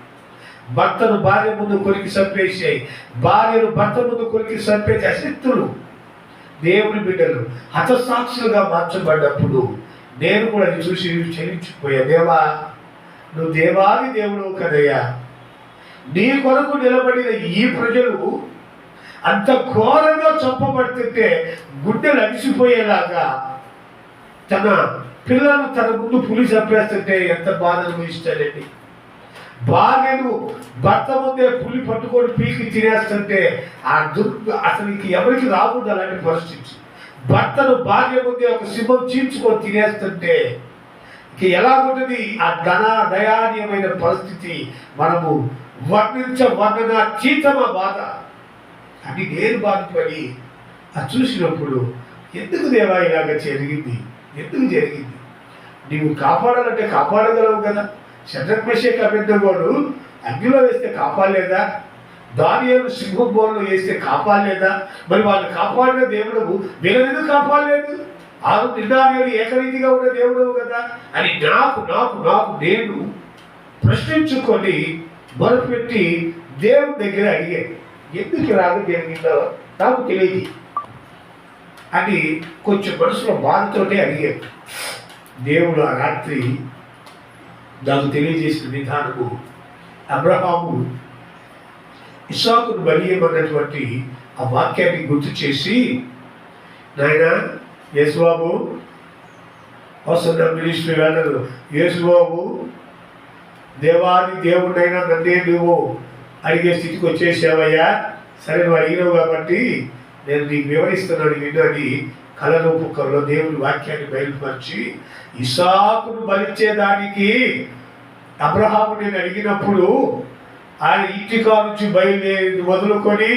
భర్తను భార్య ముందు కొరికి చంపేసాయి. భార్యను భర్త ముందు కొరికి చంపేసి అశక్తులు. దేవుని బిడ్డలు హతసాక్షులుగా మార్చబడ్డప్పుడు నేను కూడా అది చూసి చెల్లించిపోయా. దేవా, నువ్వు దేవాది దేవుడు కదయ్యా. నీ కొరకు నిలబడిన ఈ ప్రజలు అంత ఘోరంగా చంపబడుతుంటే గుండెలు అలిసిపోయేలాగా తన పిల్లలు తన ముందు పులి చంపేస్తుంటే ఎంత బాధ అనుభవిస్తాడండి. భార్యను భర్త ముందే పులి పట్టుకొని పీకి తినేస్తుంటే అసలు ఎవరికి రాకూడదు అలాంటి పరిస్థితి. భర్తను భార్య ముందే ఒక సింహం చీల్చుకొని తినేస్తుంటే ఎలా ఉంటుంది ఆ దయానీయమైన పరిస్థితి? మనము వర్ణనాతీతమ బాధ అని నేను బాధపడి అది చూసినప్పుడు, ఎందుకు దేవా ఇలాగ జరిగింది? ఎందుకు జరిగింది? నీవు కాపాడాలంటే కాపాడగలవు కదా. శద్రక్ మేషక్ అబేద్నెగోను అగ్నిలో వేస్తే కాపాడలేదా? దానియేలు సింహం బోన్లో వేస్తే కాపాడలేదా? మరి వాళ్ళు కాపాడిన దేవుడు వీళ్ళని కాపాడలేదు? ఆరు నిండాలు ఏకరీతిగా ఉన్న దేవుడు కదా అని నాకు నేను ప్రశ్నించుకొని మొదలుపెట్టి దేవుని దగ్గర అడిగాను. ఎందుకు రాదు జరిగిందో నాకు తెలియదు అని కొంచెం మనసులో బాధతోనే అడిగాను. దేవుడు ఆ రాత్రి నాకు తెలియజేసిన విధానము, అబ్రహాము ఇస్సాకును బలి ఇవ్వనటువంటి ఆ వాక్యాన్ని గుర్తు చేసి, నాయన యేసుబాబు వస్తున్న మినిస్ట్రీ వెళ్ళదు, యేసుబాబు దేవాది దేవుడైనా నన్నే నువ్వు అడిగే స్థితికి వచ్చేసావయ్యా. సరే, నువ్వు అడిగినావు కాబట్టి నేను నీకు వివరిస్తున్నాను విన్నది. కలరూపకంలో దేవుని వాక్యాన్ని బయలుపరిచి, ఇస్సాకును బలిచ్చేదానికి అబ్రహాము నేను అడిగినప్పుడు ఆయన ఇంటికా నుంచి బయలుదేరి మొదలుకొని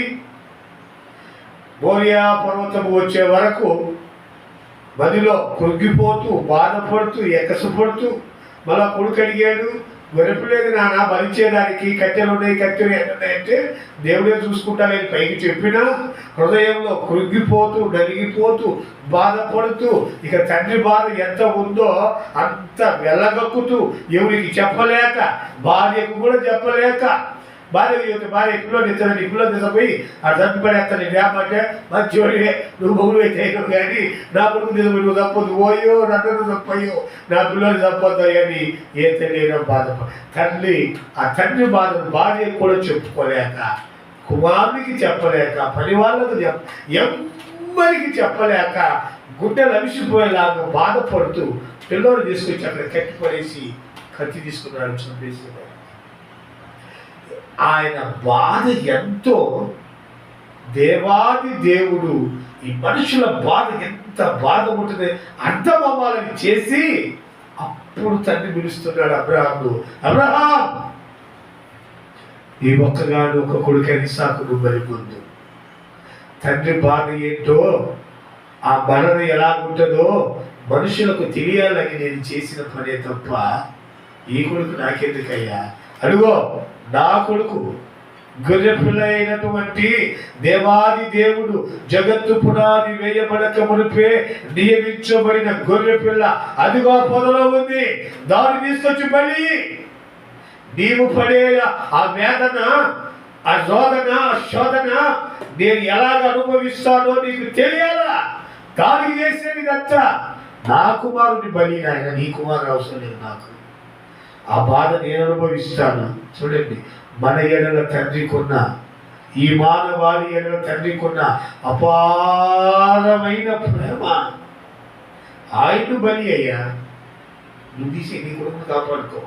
మోరియా పర్వతము వచ్చే వరకు మదిలో కృంగిపోతూ బాధపడుతూ ఎక్కసపడుతూ మళ్ళా కొడుకు అడిగాడు. గొరపలేదు నాన్న, బలిచేదానికి కట్టెలు ఉన్నాయి, కట్టెలు ఎక్కడంటే దేవుడే చూసుకుంటా నేను పైకి చెప్పినా హృదయంలో కృంగిపోతూ నలిగిపోతూ బాధపడుతూ ఇక తండ్రి బాధ ఎంత ఉందో అంత వెళ్ళగక్కుతూ ఎవరికి చెప్పలేక, భార్యకు కూడా చెప్పలేక, భార్య చెబితే భార్య పిల్లలు ఇస్తాను పిల్లలు తీసుకుపోయి ఆ చంపి పడేస్తాను నేను ఏమంటే మంచోడివే నువ్వు మొగుడు అయితే కానీ నా కొడుకు తీసుకుపోయి నువ్వు తప్పొద్దు పోయో నన్ను తప్పయ్యో నా పిల్లలు తప్పొద్దు అని ఏ తెలియడం బాధ తండ్రి బాధను భార్య కూడా చెప్పుకోలేక కుమారునికి చెప్పలేక పని వాళ్ళకు ఎవ్వరికి చెప్పలేక గుడ్డలు అవిసిపోయేలాగా బాధపడుతూ పిల్లలు తీసుకొచ్చి అక్కడ కట్టిపడేసి కత్తి తీసుకున్నాడు చంపేసి. ఆయన బాధ ఎంతో దేవాది దేవుడు ఈ మనుషుల బాధ ఎంత బాధ ఉంటుంది అర్థం అవ్వాలని చేసి అప్పుడు తండ్రి పిలుస్తున్నాడు అబ్రహాము, అబ్రహాం ఈ ఒక్కగాడు ఒక కొడుకైన ఇస్సాకును బలి పొందు. తండ్రి బాధ ఏంటో ఆ మరణ ఎలాగుంటుందో మనుషులకు తెలియాలని నేను చేసిన పనే తప్ప ఈ కొడుకు నాకెందుకయ్యా, అడుగో నా కొడుకు గొర్రె పిల్ల అయినటువంటి దేవాది దేవుడు జగత్తు పునాది వేయబడక మునిపే నియమించబడిన గొర్రె పిల్ల అదిగో పొదలో ఉంది, దాన్ని తీసుకొచ్చి బలి. నీవు పడే ఆ వేదన, ఆ రోదన, ఆ శోధన నేను ఎలాగ అనుభవిస్తానో నీకు తెలియాలా. దానికి చేసేది దచ్చ నా కుమారుని బలి, నాయన నీ కుమారుడు అవసరం లేదు నాకు. ఆ బాధ నేను అనుభవిస్తాను. చూడండి, మన ఎడల తండ్రికున్న, ఈ మానవాళి ఎడల తండ్రికున్న అపారమైన ప్రేమ. ఆయన బలి అయ్యా, నువ్వు తీసి నీ కొడుకును కాపాడుకో,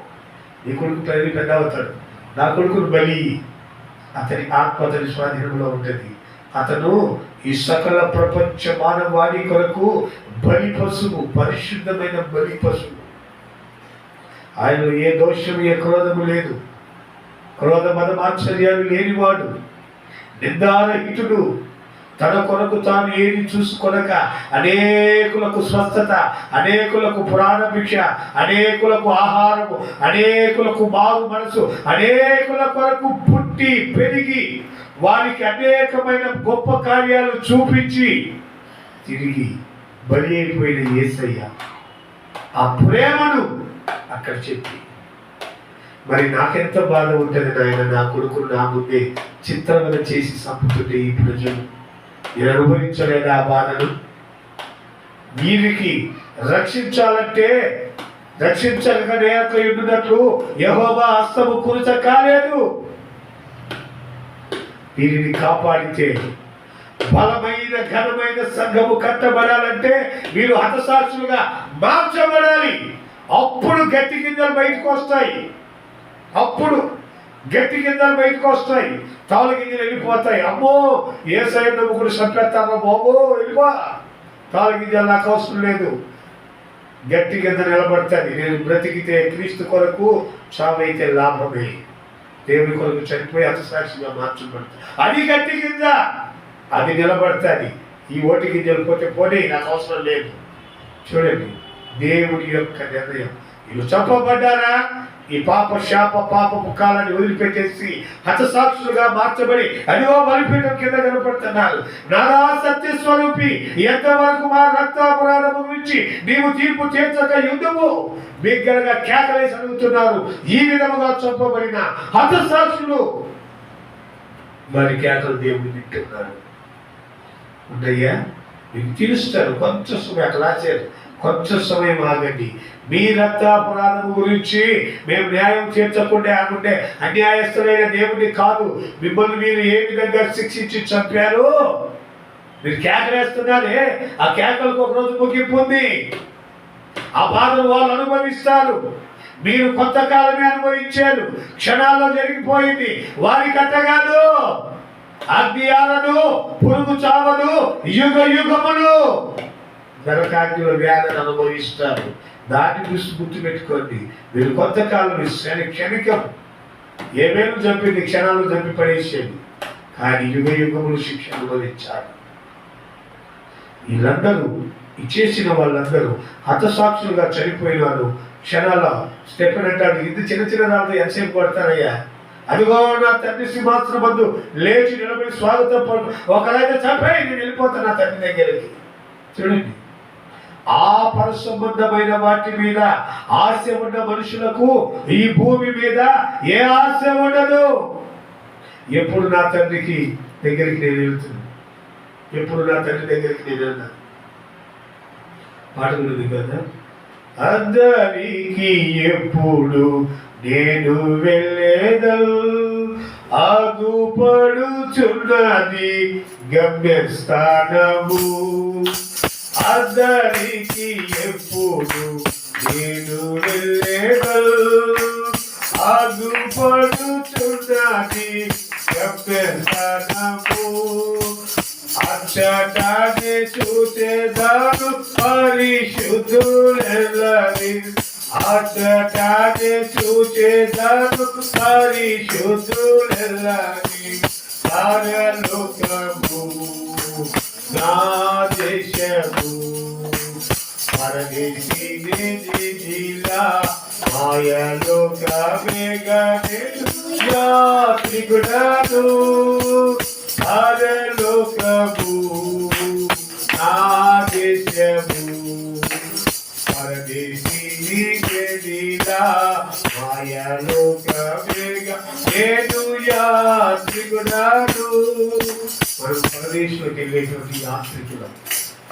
నీ కొడుకు తండ్రి పెద్ద అవుతాడు, నా కొడుకును బలి. అతని ఆత్మ అతని స్వాధీనంలో ఉంటుంది. అతను ఈ సకల ప్రపంచ మానవాళి కొరకు బలి పశువు, పరిశుద్ధమైన బలి పశువు. ఆయనలో ఏ దోషము ఏ క్రోధము లేదు, క్రోధ మదమాశ్చర్యాలు లేనివాడు, నిందారహితుడు, తన కొరకు తాను ఏది చూసుకొనక అనేకులకు స్వస్థత, అనేకులకు ప్రాణభిక్ష, అనేకులకు ఆహారము, అనేకులకు మారు మనసు, అనేకుల కొరకు పుట్టి పెరిగి వారికి అనేకమైన గొప్ప కార్యాలు చూపించి తిరిగి బలి అయిపోయిన యేసయ్య ఆ ప్రేమను అక్కడ చెప్పి, మరి నాకెంత బాధ ఉంటుంది నాయన, నా కొడుకు నా ముందే చిత్రవద చేసి చంపుతుంటే ఈ ప్రజలు నేను అనుభవించలేదా ఆ బాధను. వీరికి రక్షించాలంటే రక్షించకనే ఉండినట్లు యెహోవా హస్తము కురుచ కాలేదు. వీరిని కాపాడితే బలమైన ఘనమైన సంఘము కట్టబడాలంటే వీరు హతసాక్షులుగా మార్చబడాలి. అప్పుడు గట్టి గింజలు బయటకు వస్తాయి, అప్పుడు గట్టి గింజలు బయటకు వస్తాయి, తాళు గింజలు వెళ్ళిపోతాయి. అమ్మో యేసయ్య నమ్ముకుని చంపేస్తామో బాబో వెళ్ళిపో, తాళు గింజలు నాకు అవసరం లేదు, గట్టి గింజ నిలబడుతుంది. నేను బ్రతికితే క్రీస్తు కొరకు, చావైతే లాభమే. దేవుని కొరకు చనిపోయి హతసాక్షిగా మార్చబడుతుంది. అది గట్టి గింజ, అది నిలబడుతుంది. ఈ ఓటి గింజలు పోతే పోనీ నాకు అవసరం లేదు. చూడండి దేవుడి యొక్క నిర్ణయం. వీళ్ళు చంపబడ్డారా, ఈ పాప శాప పాపపు కాలాన్ని వదిలిపెట్టేసి హతసాక్షులుగా మార్చబడి అదిగో బలిపీఠం కింద కనపడుతున్నారు. నారా సత్యస్వరూపి, ఎంతవరకు మా రక్తాపరాధము గురించి నీవు తీర్పు తీర్చక యుద్ధము బిగ్గరగా కేకలేసి అడుగుతున్నారు. ఈ విధముగా చంపబడిన హతసాక్షులు మరి కేకలు దేవుడు వింటున్నారు. ఉండయ్యా మీకు తీరుస్తారు, కొంచెం సమయం అట్లా రాశారు, కొంచెం సమయం ఆగండి. మీ రక్తాపరాధము గురించి మేము న్యాయం తీర్చకుండా అనుకుంటే అన్యాయస్తులైన దేవుడిని కాదు, మిమ్మల్ని మీరు ఏ విధంగా శిక్షించి చంపారు మీరు కేకలేస్తున్నారే, ఆ కేకలకు ఒక రోజు ముగింపు ఉంది. ఆ బాధను వాళ్ళు అనుభవిస్తారు. మీరు కొంతకాలమే అనుభవించారు, క్షణాల్లో జరిగిపోయింది. వారి కట్టగాదు, అగ్ని ఆరదు, పురుగు చావదు, యుగ యుగములు నరకాగ్నిలో వ్యాధిని అనుభవిస్తారు. దాన్ని దృష్టి గుర్తుపెట్టుకోండి. మీరు కొంతకాలం క్షణికం ఏమేమి చంపింది, క్షణాలు చంపి పడేసేది, కానీ యుగ యుగములు శిక్ష అనుభవించారు. వీళ్ళందరూ ఇచ్చేసిన వాళ్ళందరూ హతసాక్షులుగా చనిపోయినారు. క్షణాల స్టెఫెన్ అంటాడు, ఇది చిన్న చిన్న దాంట్లో ఎంతసేపు పడతారయ్యా, అదిగో నా తండ్రి సింహాసనం వద్దు లేచి నిలబడి స్వాగతం ఒకరైతే చంపాయి నేను వెళ్ళిపోతాను నా తండ్రి దగ్గరికి. చూడండి, ఆ పరసంబంధమైన వాటి మీద ఆశ ఉన్న మనుషులకు ఈ భూమి మీద ఏ ఆశ ఉండదు. ఎప్పుడు నా తండ్రికి దగ్గరికి నేను వెళ్తున్నాను, ఎప్పుడు నా తండ్రి దగ్గరికి నేను వెళ్తాను. పాట ఉంది కదా, అందరికి ఎప్పుడు నేను వెళ్ళేదల్ ఆగుపడుచున్నది గమ్యస్థానము. అందరికి ఎప్పుడు నేను వెళ్ళేదల్ ఆగుపడుచున్నది గమ్యస్థానము. అచ్చటాన్ని చూసేదాను పరిశుద్ధులెల్లరి, అచ్చటాన్ని చూసేదాను పరిశుద్ధులెల్లరి. పరలోకము నా దేశము పరదేశిని జిల్లా మాయలోకమేగనే యాత్రికుడను. పరలోకము నా దేశము పరదేశిని జిల్లా మాయలోకమేగ నేను యాత్రికుడను. మనం పరదేశంలోకి వెళ్ళేటువంటి యాత్రికులం.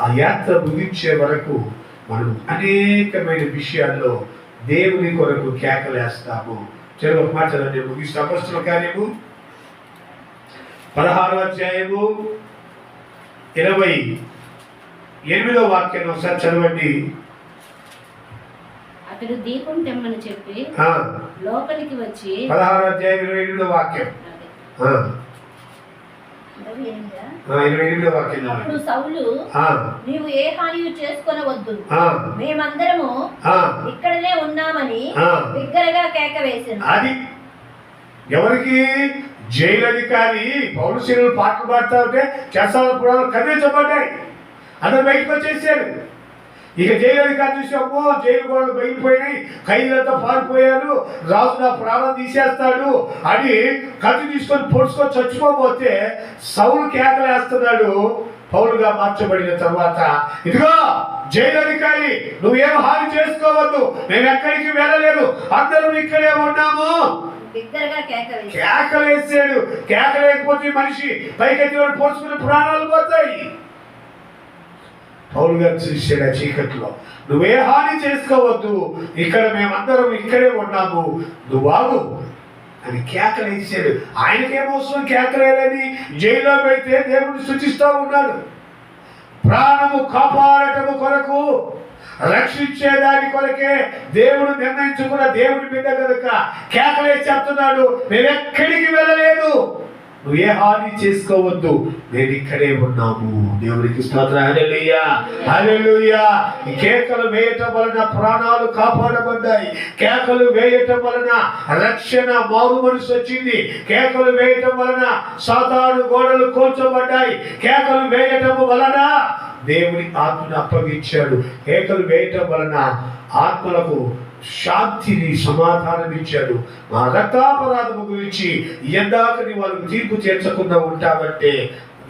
ఆ యాత్ర ముగించే వరకు మనం అనేకమైన విషయాల్లో దేవుని కొరకు కేకలేస్తాము. చెరువు ఒక మాట చదవండి, ముగిస్తాం. అపొస్తలుల కార్యము 16వ అధ్యాయము 28వ వాక్యం ఒకసారి చదవండి. అతడు దీపం తెమ్మని చెప్పి లోపలికి వచ్చి 16వ అధ్యాయం 28వ వాక్యం 28వ వాక్యం. అప్పుడు సౌలు, నీవు ఏ హాని చేసుకొనవద్దు, మేమందరము ఇక్కడనే ఉన్నామని బిగ్గరగా కేక వేశాను. అది ఎవరికి? జైలు అధికారి పౌలు శీలలు పాటలు పాడుతూ ఉంటే చేస్తాల పురాణాలు కదిలించబడ్డాయి. అందరు బయటకు వచ్చేసారు. ఇక జైలు అధికారి చూసి, అమ్మో జైలు గోడలు బయటపోయినాయి, ఖైదీలంతా పారిపోయారు, రాజు నా ప్రాణం తీసేస్తాడు అని కత్తి తీసుకొని పొడుచుకొని చచ్చిపోతే సౌలు కేకలేస్తున్నాడు. పౌలుగా మార్చబడిన తర్వాత, ఇదిగో జైలు అధికారి, నువ్వేం హాని చేసుకోవద్దు, మేము ఎక్కడికి వెళ్ళలేదు, అందరం ఇక్కడే ఉన్నాము. కేకలేసాడు. కేకలేకపోతే మనిషి పైకెత్తి పోల్చుకుని ప్రాణాలు పోతాయి. పౌలు గారు చూసాడు ఆ చీకట్లో, నువ్వే హాని చేసుకోవద్దు, ఇక్కడ మేమందరం ఇక్కడే ఉన్నాము, నువ్వు ఆగు అని కేకలేసాడు. ఆయనకేమవసరం కేకలేదని? జైల్లో పెడితే దేవుడిని సూచిస్తూ ఉన్నాడు. ప్రాణము కాపాడటము కొరకు, రక్షించేదాని కొరకే దేవుడు నిర్ణయించుకున్న దేవుడి బిడ్డ కనుక కేకలేసి చెప్తున్నాడు, మేమెక్కడికి వెళ్ళలేదు, నువ్వు ఏ హాని చేసుకోవద్దు, మేము ఇక్కడే ఉన్నాము. దేవునికి స్తోత్రం. హల్లెలూయా, హల్లెలూయా. ఈ కేకలు వేయటం వలన ప్రాణాలు కాపాడబడ్డాయి. కేకలు వేయటం వలన రక్షణ మారు మనసు వచ్చింది. కేకలు వేయటం వలన సాతాను గోడలు కూల్చబడ్డాయి. కేకలు వేయటం వలన దేవుని ఆత్మను అప్పగించాడు. కేకలు వేయటం వలన ఆత్మలకు శాంతిని, సమాధానం ఇచ్చాడు. మా రక్తాపరాధము గురించి ఎందాకని వాళ్ళకు తీర్పు తీర్చకుండా ఉంటామంటే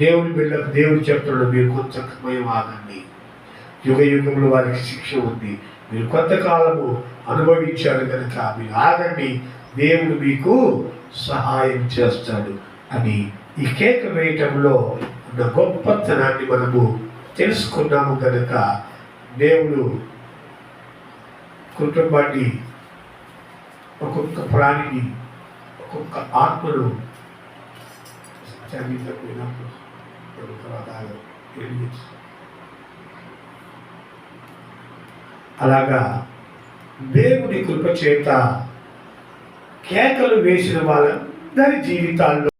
దేవుని బిడ్డలకు దేవుడు చెప్తున్నాడు, మీరు కొంత సమయం ఆగండి, యుగ యుగంలో వారికి శిక్ష ఉంది, మీరు కొంతకాలము అనుభవించారు కనుక మీరు ఆగండి, దేవుడు మీకు సహాయం చేస్తాడు అని ఈ కేక వేయటంలో ఉన్న గొప్పతనాన్ని మనము తెలుసుకున్నాము కనుక దేవుడు కుటుంబాన్ని, ఒక్కొక్క ప్రాణిని, ఒక్కొక్క ఆత్మను అలాగా దేవుని కృప చేత కేకలు వేసిన వాళ్ళందరి జీవితాల్లో